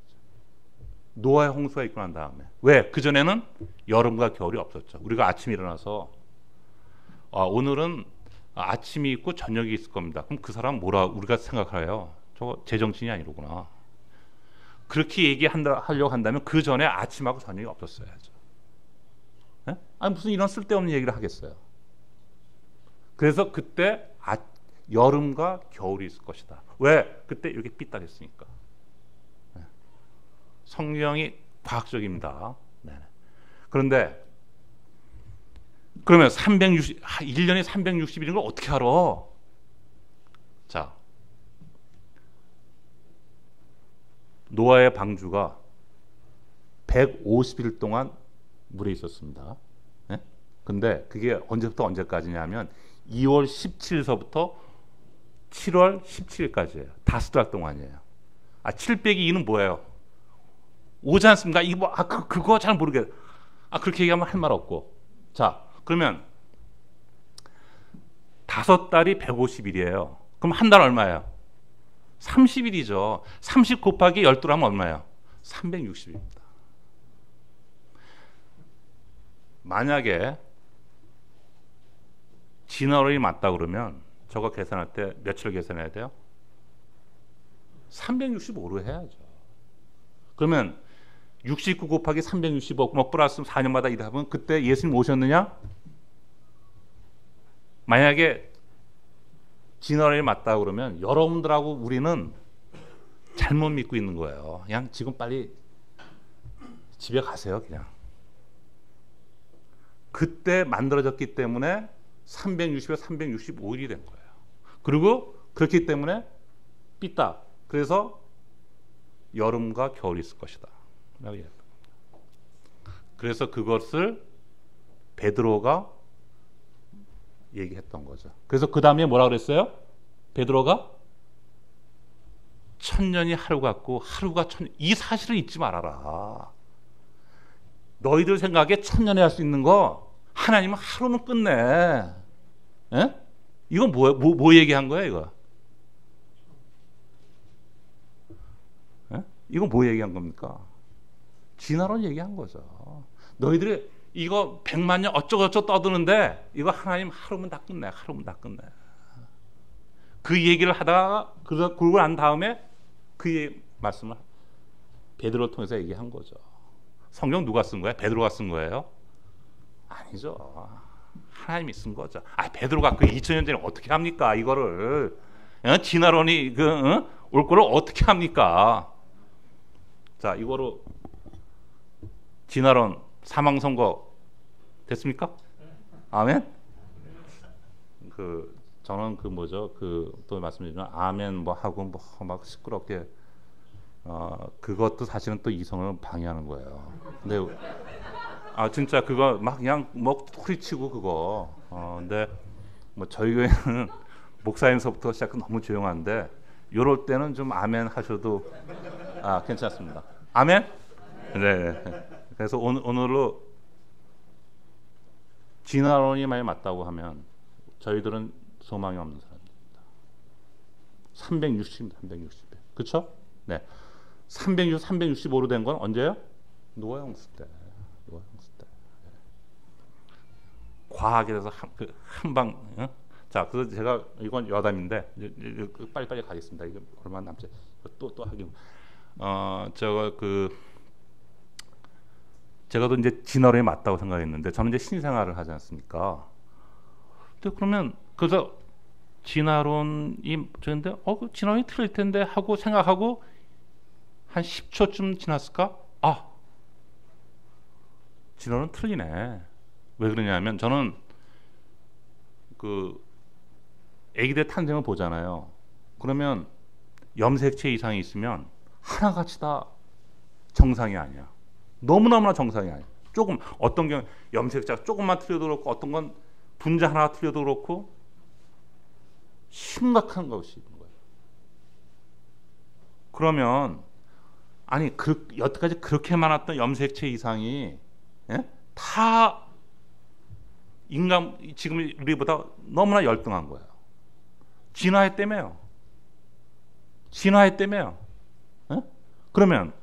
노아의 홍수가 있고 난 다음에. 왜? 그전에는 여름과 겨울이 없었죠. 우리가 아침에 일어나서 오늘은 아침이 있고 저녁이 있을 겁니다. 그럼 그 사람 뭐라 우리가 생각해요? 저거 제정신이 아니로구나. 그렇게 얘기하려고 한다면 그 전에 아침하고 저녁이 없었어야죠. 네? 아니 무슨 이런 쓸데없는 얘기를 하겠어요. 그래서 그때 여름과 겨울이 있을 것이다. 왜? 그때 이렇게 삐딱했으니까. 네. 성경이 과학적입니다. 네. 그런데 그러면 1년에 360일인 걸 어떻게 알아? 자, 노아의 방주가 150일 동안 물에 있었습니다. 네? 근데 그게 언제부터 언제까지냐면 2월 17일서부터 7월 17일까지예요. 5달 동안이에요. 7 빼기 2는 뭐예요? 오지 않습니까? 이거 뭐, 그거 잘 모르겠어요. 그렇게 얘기하면 할 말 없고. 자, 그러면 5달이 150일이에요. 그럼 한 달 얼마예요? 30일이죠. 30 곱하기 12를 하면 얼마예요? 360일입니다. 만약에 진화론이 맞다 그러면 저거 계산할 때 며칠 계산해야 돼요? 365로 해야죠. 그러면 69 곱하기 365 뭐 플러스 4년마다 일하면 그때 예수님 오셨느냐? 만약에 진화론이 맞다 그러면 여러분들하고 우리는 잘못 믿고 있는 거예요. 그냥 지금 빨리 집에 가세요. 그냥. 그때 만들어졌기 때문에 360에 365일이 된 거예요. 그리고 그렇기 때문에 삐딱. 그래서 여름과 겨울이 있을 것이다. 그래서 그것을 베드로가 얘기했던 거죠. 그래서 그 다음에 뭐라 그랬어요? 베드로가 1000년이 하루 같고 하루가 1000년. 이 사실을 잊지 말아라. 너희들 생각에 1000년에 할 수 있는 거 하나님은 하루는 끝내. 예? 이건 뭐 얘기한 거야 이거? 예? 이건 뭐 얘기한 겁니까? 진화론 얘기한 거죠. 너희들이 이거 100만 년 어쩌고저쩌고 떠드는데 이거 하나님 하루면 다 끝내. 하루면 다 끝내. 그 얘기를 하다가 그러고 난 다음에 그 말씀을 베드로를 통해서 얘기한 거죠. 성경 누가 쓴 거예요? 베드로가 쓴 거예요? 아니죠. 하나님이 쓴 거죠. 베드로가 그 2000년 전에 어떻게 합니까? 이거를 진화론이 올 거를 어떻게 합니까? 자, 이거로 진화론 사망 선고 됐습니까? 아멘. 저는 또 말씀드리면 아멘 뭐 하고 뭐 막 시끄럽게 그것도 사실은 또 이성을 방해하는 거예요. 근데 진짜 그거 막 그냥 뭐 소리치고 그거. 근데 뭐 저희 교회는 목사님서부터 시작해 너무 조용한데 요럴 때는 좀 아멘 하셔도 괜찮습니다. 아멘? 네. 그래서 오늘로 진화론이 만약 맞다고 하면 저희들은 소망이 없는 사람입니다. 360. 그렇죠? 네. 365로 된 건 언제예요? 노아 형수 때. 과학에 대해서 한방. 자, 그래서 제가 이건 여담인데 빨리 가겠습니다. 이거 얼마 남지? 또 하긴. 제가도 이제 진화론이 맞다고 생각했는데 저는 이제 신생아를 하지 않습니까? 근데 그러면 그래서 진화론이 저인데 진화론이 틀릴 텐데 하고 생각하고 한 10초쯤 지났을까? 진화론 틀리네. 왜 그러냐면 저는 아기들 탄생을 보잖아요. 그러면 염색체 이상이 있으면 하나같이 다 정상이 아니야. 너무너무나 정상이 아니야. 조금 어떤 경우 염색체가 조금만 틀려도 그렇고 어떤 건 분자 하나 틀려도 그렇고 심각한 것이 있는 거예요. 그러면 여태까지 그렇게 많았던 염색체 이상이 다 인간 지금 우리보다 너무나 열등한 거예요. 진화했다며요. 그러면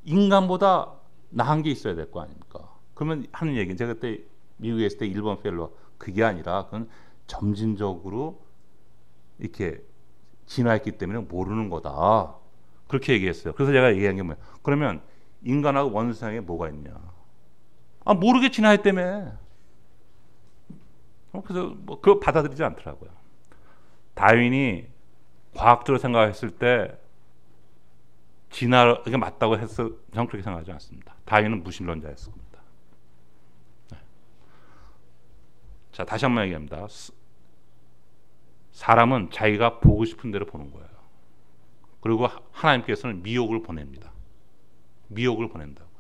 인간보다 나은 게 있어야 될 거 아닙니까? 그러면 하는 얘기는 제가 그때 미국에 있을 때 일본 펠로 그게 아니라 그건 점진적으로 이렇게 진화했기 때문에 모르는 거다. 그렇게 얘기했어요. 그래서 제가 얘기한 게 뭐예요? 그러면 인간하고 원수 사이에 뭐가 있냐? 모르게 진화했다며. 그래서 그거 받아들이지 않더라고요. 다윈이 과학적으로 생각했을 때 진화가 맞다고 해서 저는 그렇게 생각하지 않습니다. 다윈은 무신론자였을 겁니다. 네. 자, 다시 한번 얘기합니다. 사람은 자기가 보고 싶은 대로 보는 거예요. 그리고 하나님께서는 미혹을 보냅니다. 미혹을 보낸다고요.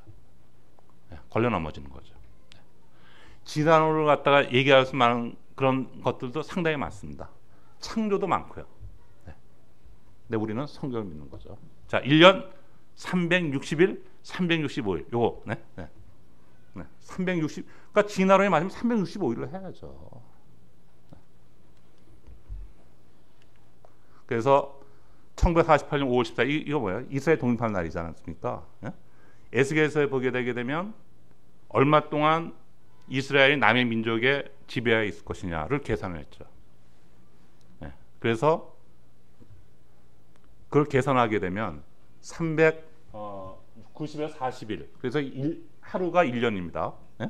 네, 걸려 넘어지는 거죠. 네. 진화론을 갖다가 얘기할 수 많은 그런 것들도 상당히 많습니다. 창조도 많고요. 네. 근데 우리는 성경을 믿는 거죠. 자, 1년 360일, 365일. 요거, 네. 360, 그러니까 진화론이 맞으면 365일을 해야죠. 네. 그래서 1948년 5월 14일, 이거 뭐예요? 이스라엘 독립하는 날이지 않습니까? 네? 에스겔서에 보게 되게 되면 얼마 동안 이스라엘이 남의 민족의 지배하에 있을 것이냐를 계산을 했죠. 네. 그래서 그걸 계산하게 되면 390에서 40일. 그래서 하루가 1년입니다. 네?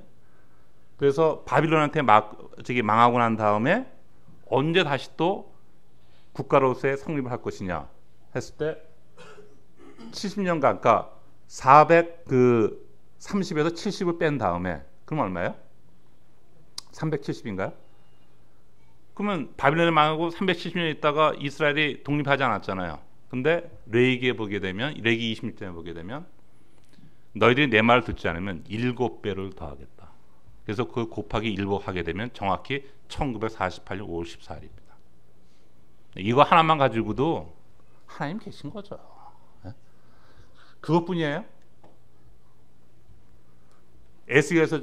그래서 바빌론한테 망하고 난 다음에 언제 다시 또 국가로서의 성립을 할 것이냐 했을 때 70년간, 그러니까 430에서 70을 뺀 다음에 그럼 얼마예요? 370인가요? 그러면 바빌론이 망하고 370년 있다가 이스라엘이 독립하지 않았잖아요. 근데 레위기에 보게 되면, 레위기 26장에 보게 되면 너희들이 내 말을 듣지 않으면 7배를 더하겠다. 그래서 그 곱하기 7 하게 되면 정확히 1948년 5월 14일입니다. 이거 하나만 가지고도 하나님 계신 거죠. 그것뿐이에요. 에스겔에서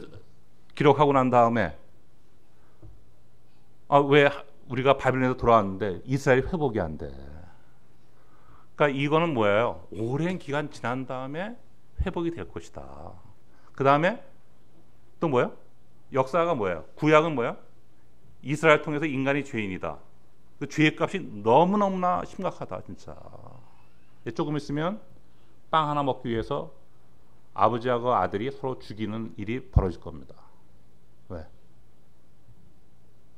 기록하고 난 다음에 왜 우리가 바빌론에서 돌아왔는데 이스라엘이 회복이 안 돼. 그러니까 이거는 뭐예요? 오랜 기간 지난 다음에 회복이 될 것이다. 그 다음에 또 뭐예요? 역사가 뭐예요? 구약은 뭐예요? 이스라엘 통해서 인간이 죄인이다. 그 죄의 값이 너무너무나 심각하다 진짜. 조금 있으면 빵 하나 먹기 위해서 아버지하고 아들이 서로 죽이는 일이 벌어질 겁니다. 왜?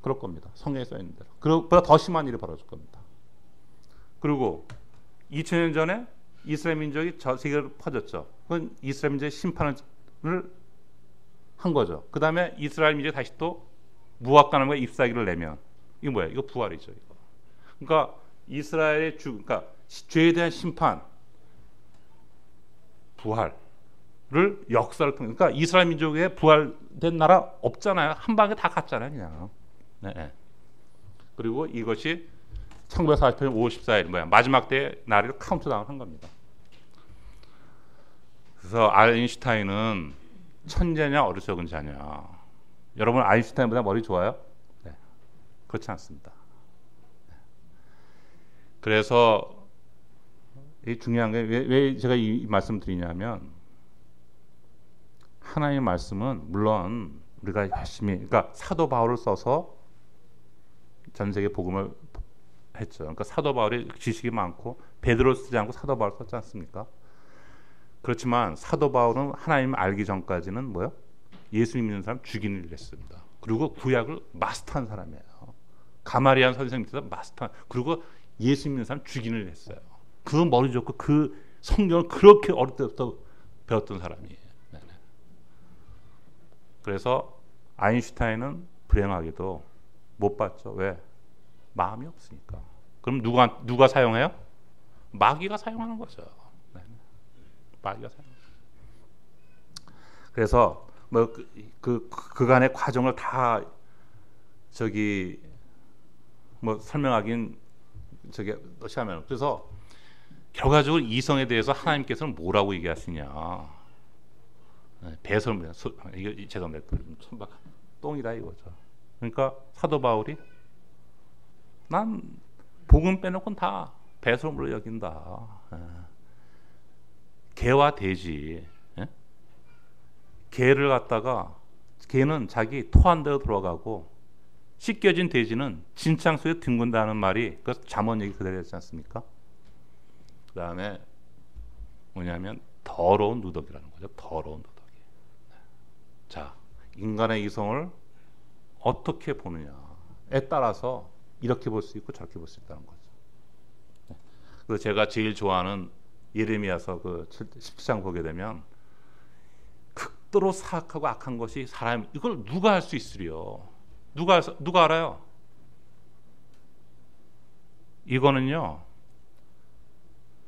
그럴 겁니다. 성경에 써 있는 대로. 그보다 더 심한 일이 벌어질 겁니다. 그리고 2000년 전에 이스라엘 민족이 전 세계로 퍼졌죠. 그건 이스라엘 민족의 심판을 한 거죠. 그 다음에 이스라엘 민족이 다시 또 무압가남과 잎사귀를 내면 이거 뭐야? 이거 부활이죠. 이거. 그러니까 이스라엘의 그러니까 죄에 대한 심판, 부활을 역사를 통해. 그러니까 이스라엘 민족의 부활된 나라 없잖아요. 한 방에 다 갔잖아요, 그냥. 네. 그리고 이것이 1948년 5월 14일 뭐야? 마지막 때의 날을 카운트다운 한 겁니다. 그래서 아인슈타인은 천재냐 어리석은 자냐. 여러분 아인슈타인보다 머리 좋아요? 네. 그렇지 않습니다. 네. 그래서 이 중요한 게 왜 제가 이 말씀 드리냐면 하나님의 말씀은 물론 우리가 열심히 그러니까 사도 바울을 써서 전 세계 복음을 했죠. 그러니까 사도 바울이 지식이 많고 베드로 쓰지 않고 사도 바울 썼지 않습니까? 그렇지만 사도 바울은 하나님을 알기 전까지는 뭐요? 예수님 믿는 사람 죽이는 일을 했습니다. 그리고 구약을 마스터한 사람이에요. 가마리안 선생 밑에서 마스터. 그리고 예수 믿는 사람 죽이는 일을 했어요. 그 머리 좋고 그 성경을 그렇게 어릴 때부터 배웠던 사람이에요. 네네. 그래서 아인슈타인은 불행하게도 못 봤죠. 왜? 마음이 없으니까. 그럼 누가 사용해요? 마귀가 사용하는 거죠. 네네. 마귀가 사용. 그래서 뭐 그간의 과정을 다 저기 뭐 설명하긴 저기 시하면 그래서 결과적으로 이성에 대해서 하나님께서는 뭐라고 얘기하시냐? 배설물 이거 죄송합니다. 천박 똥이다 이거죠. 그러니까 사도 바울이 난 복음 빼놓고는 다 배설물로 여긴다. 개와 돼지, 개를 갖다가 개는 자기 토한 대로 들어가고 씻겨진 돼지는 진창 속에 뒹군다는 말이 그 잠언 얘기 그대로였지 않습니까? 그 다음에 뭐냐면 더러운 누더기라는 거죠. 더러운 누더기. 자, 인간의 이성을 어떻게 보느냐에 따라서 이렇게 볼 수 있고 저렇게 볼 수 있다는 거죠. 그래서 제가 제일 좋아하는 예레미야서 그 17장 보게 되면 극도로 사악하고 악한 것이 사람 이걸 누가 할 수 있으리요? 누가 알아요? 이거는요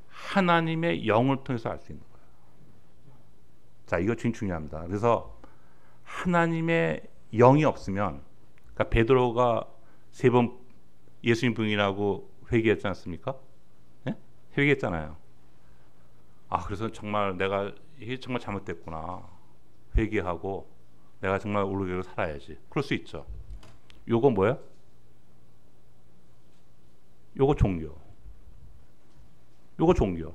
하나님의 영을 통해서 알 수 있는 거예요. 자, 이거 굉장히 중요합니다. 그래서 하나님의 영이 없으면, 그러니까 베드로가 3번 예수님 부인하고 회개했지 않습니까? 네? 회개했잖아요. 아, 그래서 정말 내가 이게 정말 잘못됐구나. 회개하고 내가 정말 올르게로 살아야지. 그럴 수 있죠. 요거 뭐야? 요거 종교. 요거 종교.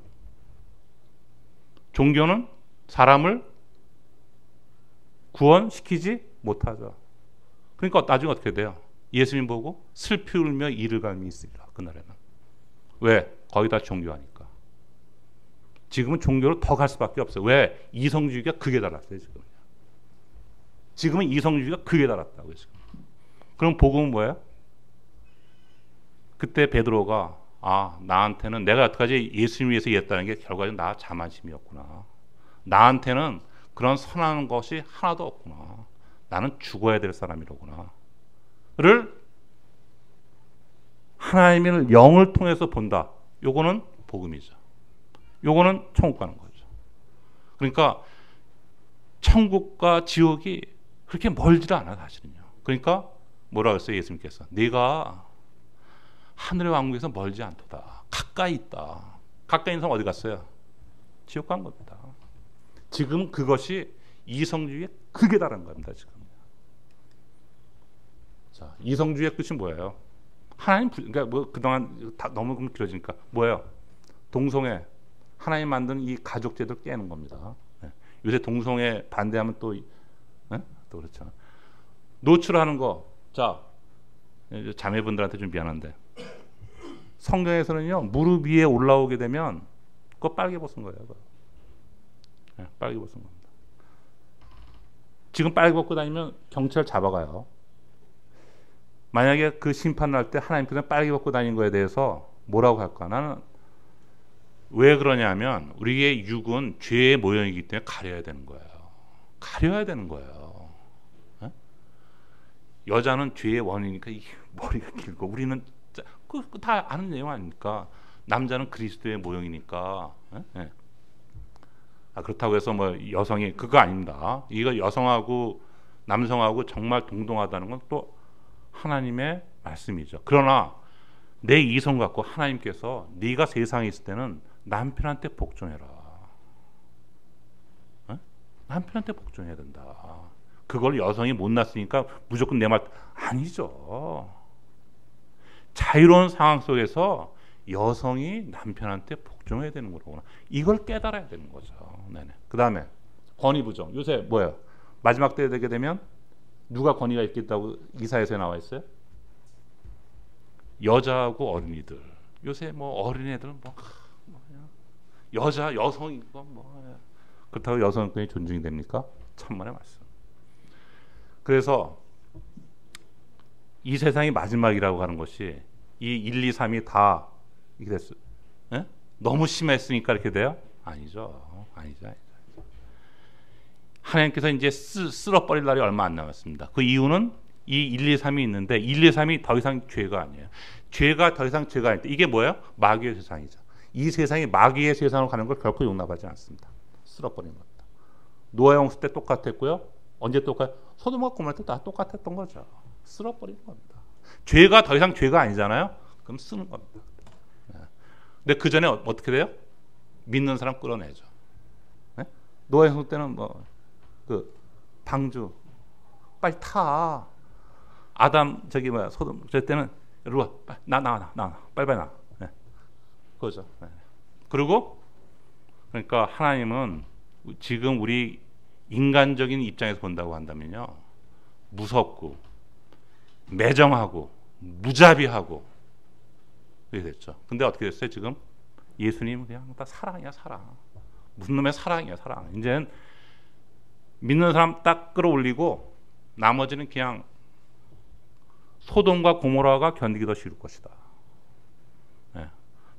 종교는 사람을 구원시키지 못하죠. 그러니까 나중에 어떻게 돼요? 예수님 보고 슬피 울며 이를 갈미 있으리라. 그날에는. 왜? 거기다 종교하니까. 지금은 종교로 더 갈 수밖에 없어요. 왜? 이성주의가 극에 달았어요. 지금은 이성주의가 극에 달았다고요. 지금. 그럼 복음은 뭐예요? 그때 베드로가 나한테는 내가 여태까지 예수님 위해서 일했다는 게 결과적으로 나 자만심이었구나. 나한테는 그런 선한 것이 하나도 없구나. 나는 죽어야 될 사람이로구나. 를 하나님의 영을 통해서 본다. 요거는 복음이죠. 요거는 천국 가는 거죠. 그러니까 천국과 지옥이 그렇게 멀지도 않아 사실은요. 그러니까 뭐라고 했어요 예수님께서? 네가 하늘의 왕국에서 멀지 않도다. 가까이 있다. 가까이 있는 사람 어디 갔어요? 지옥 간 겁니다. 지금 그것이 이성주의의 극에 달한 겁니다. 지금. 자, 이성주의의 끝이 뭐예요? 하나님 그러니까 뭐 그동안 다 너무 길어지니까 뭐예요? 동성애 하나님 만든 이 가족제도를 깨는 겁니다. 네. 요새 동성애 반대하면 또 그렇죠. 노출하는 거. 자, 자매분들한테 좀 미안한데 성경에서는요, 무릎 위에 올라오게 되면 그거 빨개 벗은 거예요. 그거. 네, 빨개 벗은 겁니다. 지금 빨개 벗고 다니면 경찰 잡아가요. 만약에 그 심판 날 때 하나님께서 빨개 벗고 다닌 거에 대해서 뭐라고 할까? 나는 왜 그러냐면 우리의 육은 죄의 모형이기 때문에 가려야 되는 거예요. 가려야 되는 거예요. 네? 여자는 죄의 원인이니까 머리가 길고 우리는 다 아는 내용 아닙니까? 남자는 그리스도의 모형이니까. 네? 그렇다고 해서 뭐 여성이 그거 아닙니다. 이거 여성하고 남성하고 정말 동등하다는 건 또 하나님의 말씀이죠. 그러나 내 이성 갖고 하나님께서 네가 세상에 있을 때는 남편한테 복종해라. 네? 남편한테 복종해야 된다. 그걸 여성이 못났으니까 무조건 내 말 아니죠. 자유로운 상황 속에서 여성이 남편한테 복종해야 되는 거구나. 이걸 깨달아야 되는 거죠. 네네. 그 다음에 권위 부정. 요새 뭐예요? 마지막 때 되게 되면 누가 권위가 있겠다고 이사야서에 나와 있어요? 여자하고 어린이들. 요새 뭐 어린애들은 여자 여성이고 뭐 그렇다고 여성권이 존중이 됩니까? 천만의 말씀. 그래서 이 세상이 마지막이라고 하는 것이 이 1, 2, 3이 다 이렇게 됐어요. 예? 너무 심했으니까 이렇게 돼요? 아니죠. 아니죠. 하나님께서 이제 쓸어버릴 날이 얼마 안 남았습니다. 그 이유는 이 1, 2, 3이 있는데 1, 2, 3이 더 이상 죄가 아니에요. 죄가 더 이상 죄가 아닌데 이게 뭐예요? 마귀의 세상이죠. 이 세상이 마귀의 세상으로 가는 걸 결코 용납하지 않습니다. 쓸어버린 겁니다. 노아 홍수 때 똑같았고요. 언제 똑같아요? 소돔과 고모라 때 다 똑같았던 거죠. 쓸어버린 겁니다. 죄가 더 이상 죄가 아니잖아요. 그럼 쓰는 겁니다. 근데 그 전에 어떻게 돼요? 믿는 사람 끌어내죠. 네? 노아 홍수 때는 방주 빨리 타. 아담 소돔 저 때는 이리 와, 나와, 빨리 나. 네. 그거죠. 네. 그리고 그러니까 하나님은 지금 우리 인간적인 입장에서 본다고 한다면요, 무섭고 매정하고 무자비하고 그렇게 됐죠. 근데 어떻게 됐어요? 지금 예수님은 그냥 다 사랑이야, 사랑. 무슨 놈의 사랑이야, 사랑. 이제는 믿는 사람 딱 끌어올리고 나머지는 그냥 소돔과 고모라가 견디기 더 쉬울 것이다. 네.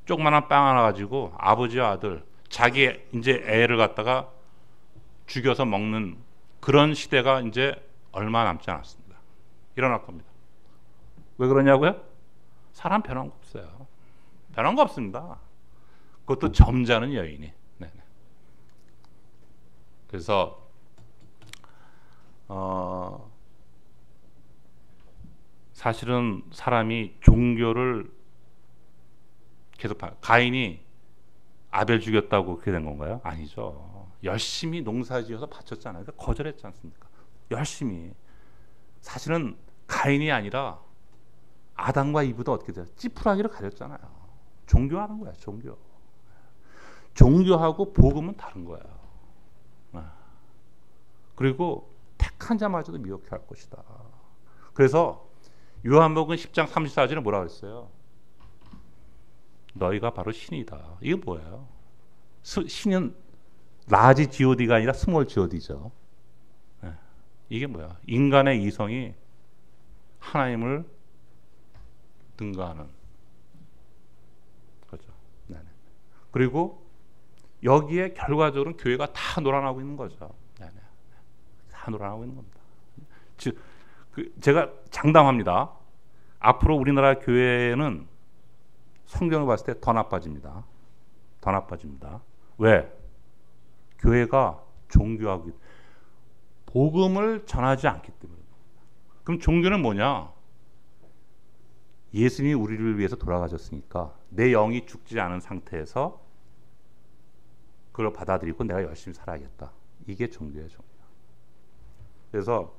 조그마한 빵 하나 가지고 아버지와 아들 자기 이제 애를 갖다가 죽여서 먹는 그런 시대가 이제 얼마 남지 않았습니다. 일어날 겁니다. 왜 그러냐고요? 사람 변한 거 없어요. 변한 거 없습니다. 그것도 점잖은 여인이. 네네. 그래서 사실은 사람이 종교를 계속 가인이 아벨 죽였다고 그렇게 된 건가요? 아니죠. 열심히 농사지어서 바쳤잖아요. 그러니까 거절했지 않습니까? 열심히. 사실은 가인이 아니라 아담과 이브도 어떻게 돼요? 찌푸라기를 가졌잖아요. 종교하는 거야, 종교. 종교하고 복음은 다른 거예요. 그리고 택한 자마저도 미혹해 할 것이다. 그래서 요한복음 10장 34절에 뭐라고 했어요? 너희가 바로 신이다. 이게 뭐예요? 신은 라지 god가 아니라 스몰 god죠. 네. 이게 뭐야? 인간의 이성이 하나님을 능가하는 거죠. 네네. 그리고 여기에 결과적으로 교회가 다 놀아나고 있는 거죠. 네네. 다 놀아나고 있는 겁니다. 즉, 제가 장담합니다. 앞으로 우리나라 교회는 성경을 봤을 때 더 나빠집니다. 더 나빠집니다. 왜? 교회가 종교하고 복음을 전하지 않기 때문에. 그럼 종교는 뭐냐? 예수님이 우리를 위해서 돌아가셨으니까 내 영이 죽지 않은 상태에서 그걸 받아들이고 내가 열심히 살아야겠다. 이게 종교예요, 종교. 그래서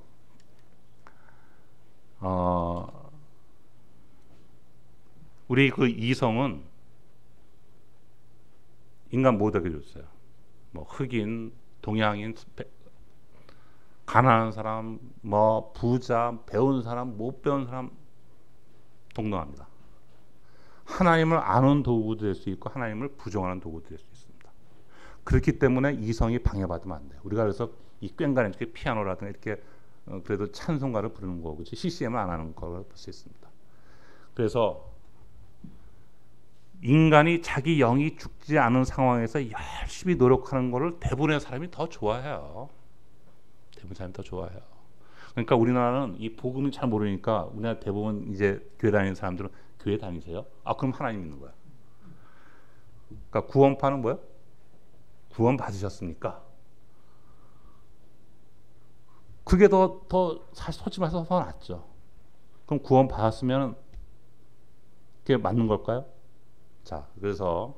우리 그 이성은 인간 모두에게 줬어요. 뭐 흑인, 동양인, 가난한 사람, 뭐 부자, 배운 사람, 못 배운 사람 동등합니다. 하나님을 아는 도구도 될 수 있고 하나님을 부정하는 도구도 될 수 있습니다. 그렇기 때문에 이성이 방해받으면 안 돼요. 우리가 그래서 이 꽹과는 이렇게 피아노라든가 이렇게 그래도 찬송가를 부르는 거고 CCM을 안 하는 거를 볼 수 있습니다. 그래서 인간이 자기 영이 죽지 않은 상황에서 열심히 노력하는 것을 대부분의 사람이 더 좋아해요. 대부분 사람이 더 좋아해요. 그러니까 우리나라는 이 복음을 잘 모르니까 우리나라 대부분 이제 교회 다니는 사람들은 교회 다니세요? 아 그럼 하나님 있는 거야. 그러니까 구원파는 뭐야? 구원 받으셨습니까? 그게 더 사실 솔직히 말해서 더 낫죠. 그럼 구원 받았으면 그게 맞는 걸까요? 자, 그래서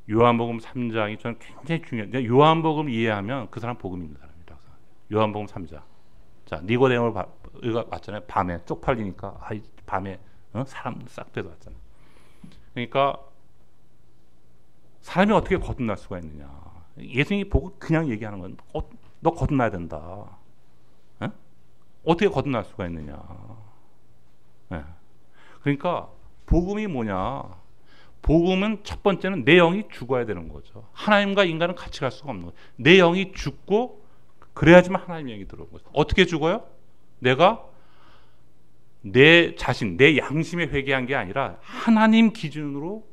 요한복음 3장이 저는 굉장히 중요해요. 요한복음 이해하면 그 사람 복음 있는 사람이라고 생각해요. 요한복음 3장. 자, 니고데모를 왔잖아요. 밤에 쪽팔리니까 밤에 사람 싹 빼서 왔잖아요. 그러니까 사람이 어떻게 거듭날 수가 있느냐. 예수님이 보고 그냥 얘기하는 건 너 거듭나야 된다. 에? 어떻게 거듭날 수가 있느냐. 에. 그러니까 복음이 뭐냐. 복음은 첫 번째는 내 영이 죽어야 되는 거죠. 하나님과 인간은 같이 갈 수가 없는 거예요. 내 영이 죽고 그래야지만 하나님의 영이 들어오는 거죠. 어떻게 죽어요? 내가 내 자신, 내 양심에 회개한 게 아니라 하나님 기준으로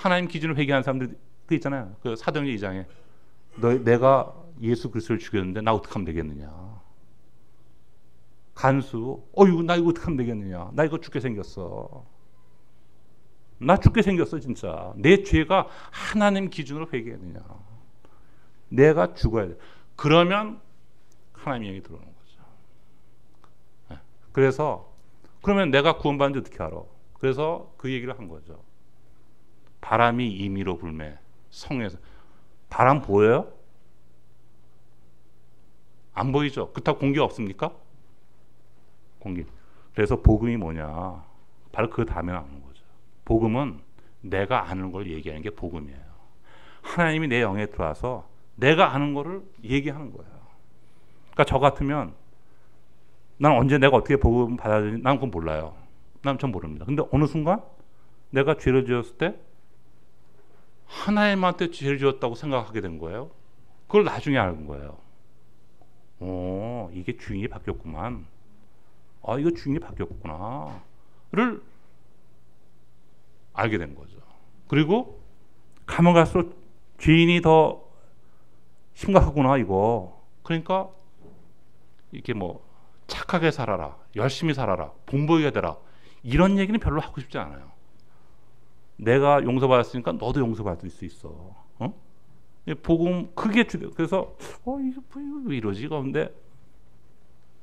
회개한 사람들 그 있잖아요. 그 사도행전 2장에 내가 예수 그리스도를 죽였는데 나 어떻게 하면 되겠느냐. 간수, 나 이거 어떻게 하면 되겠느냐. 나 이거 죽게 생겼어. 나 죽게 생겼어 진짜. 내 죄가 하나님 기준으로 회개했느냐. 내가 죽어야 돼. 그러면 하나님의 영이 들어오는 거죠. 네. 그래서 그러면 내가 구원받는지 어떻게 알아? 그래서 그 얘기를 한 거죠. 바람이 임의로 불매. 성에서 바람 보여요? 안 보이죠? 그렇다고 공기가 없습니까? 공기. 그래서 복음이 뭐냐? 바로 그 다음에 나오는 거죠. 복음은 내가 아는 걸 얘기하는 게 복음이에요. 하나님이 내 영에 들어와서 내가 아는 거를 얘기하는 거예요. 그러니까 저 같으면 난 언제 내가 어떻게 복음 받아야 되는지 난 그건 몰라요. 난 전 모릅니다. 근데 어느 순간 내가 죄를 지었을 때 하나님한테 죄를 지었다고 생각하게 된 거예요. 그걸 나중에 알은 거예요. 이게 주인이 바뀌었구만. 이거 주인이 바뀌었구나를 알게 된 거죠. 그리고 가면 갈수록 죄인이 더 심각하구나 이거. 그러니까 이렇게 뭐 착하게 살아라, 열심히 살아라, 본보기가 되라 이런 얘기는 별로 하고 싶지 않아요. 내가 용서받았으니까 너도 용서받을 수 있어. 복음 그게 그래서 이거 왜 이러지? 그런데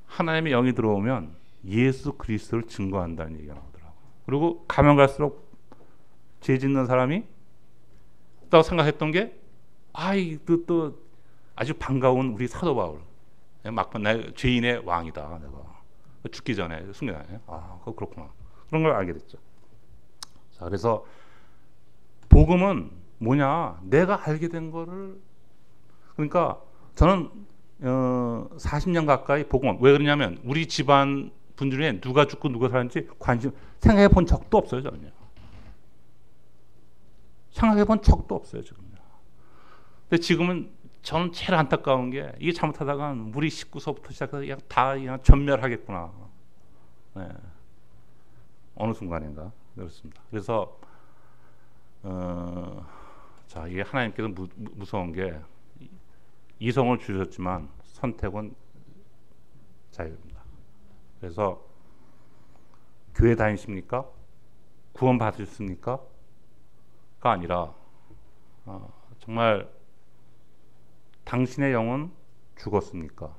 하나님의 영이 들어오면 예수 그리스도를 증거한다는 얘기가 나오더라고요. 그리고 가면 갈수록 죄 짓는 사람이 또 생각했던 게 또 아주 반가운 우리 사도 바울. 막판 나 죄인의 왕이다. 내가 죽기 전에 순간에 그렇구나. 그런 걸 알게 됐죠. 자, 그래서 복음은 뭐냐? 내가 알게 된 거를 그러니까 저는 40년 가까이 복음 왜 그러냐면 우리 집안 분 중에 누가 죽고 누가 사는지 관심 생각해 본 적도 없어요. 저는요. 생각해 본 적도 없어요. 지금요. 근데 지금은 저는 제일 안타까운 게 이게 잘못하다가 우리 식구서부터 시작해서 그냥 전멸하겠구나. 네. 어느 순간인가 그렇습니다. 그래서 자 이게 하나님께서 무서운 게 이성을 주셨지만 선택은 자유입니다. 그래서 교회 다니십니까? 구원 받으셨습니까? 가 아니라 정말 당신의 영은 죽었습니까?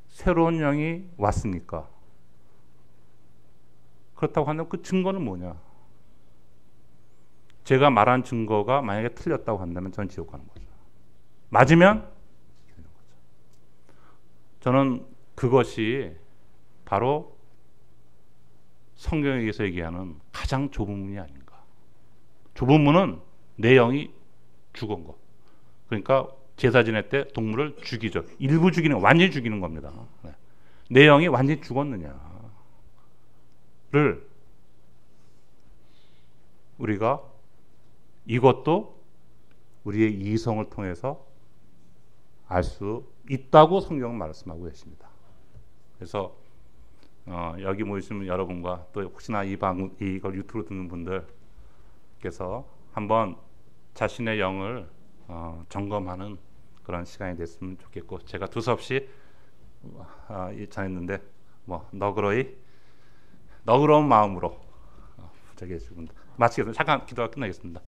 새로운 영이 왔습니까? 그렇다고 하면 그 증거는 뭐냐? 제가 말한 증거가 만약에 틀렸다고 한다면 저는 지옥 가는 거죠. 맞으면 저는 그것이 바로 성경에 의해서 얘기하는 가장 좁은 문이 아닌가. 좁은 문은 내 영이 죽은 거. 그러니까 제사 지낼 때 동물을 죽이죠. 일부 죽이는, 완전히 죽이는 겁니다. 네. 내 영이 완전히 죽었느냐. 우리가 이것도 우리의 이성을 통해서 알 수 있다고 성경은 말씀하고 계십니다. 그래서 여기 모이신 여러분과 또 혹시나 이걸 유튜브로 듣는 분들께서 한번 자신의 영을 점검하는 그런 시간이 됐으면 좋겠고, 제가 두서없이 전했는데 너그러운 마음으로 부탁해 주십니다. 마치겠습니다. 잠깐 기도가 끝나겠습니다.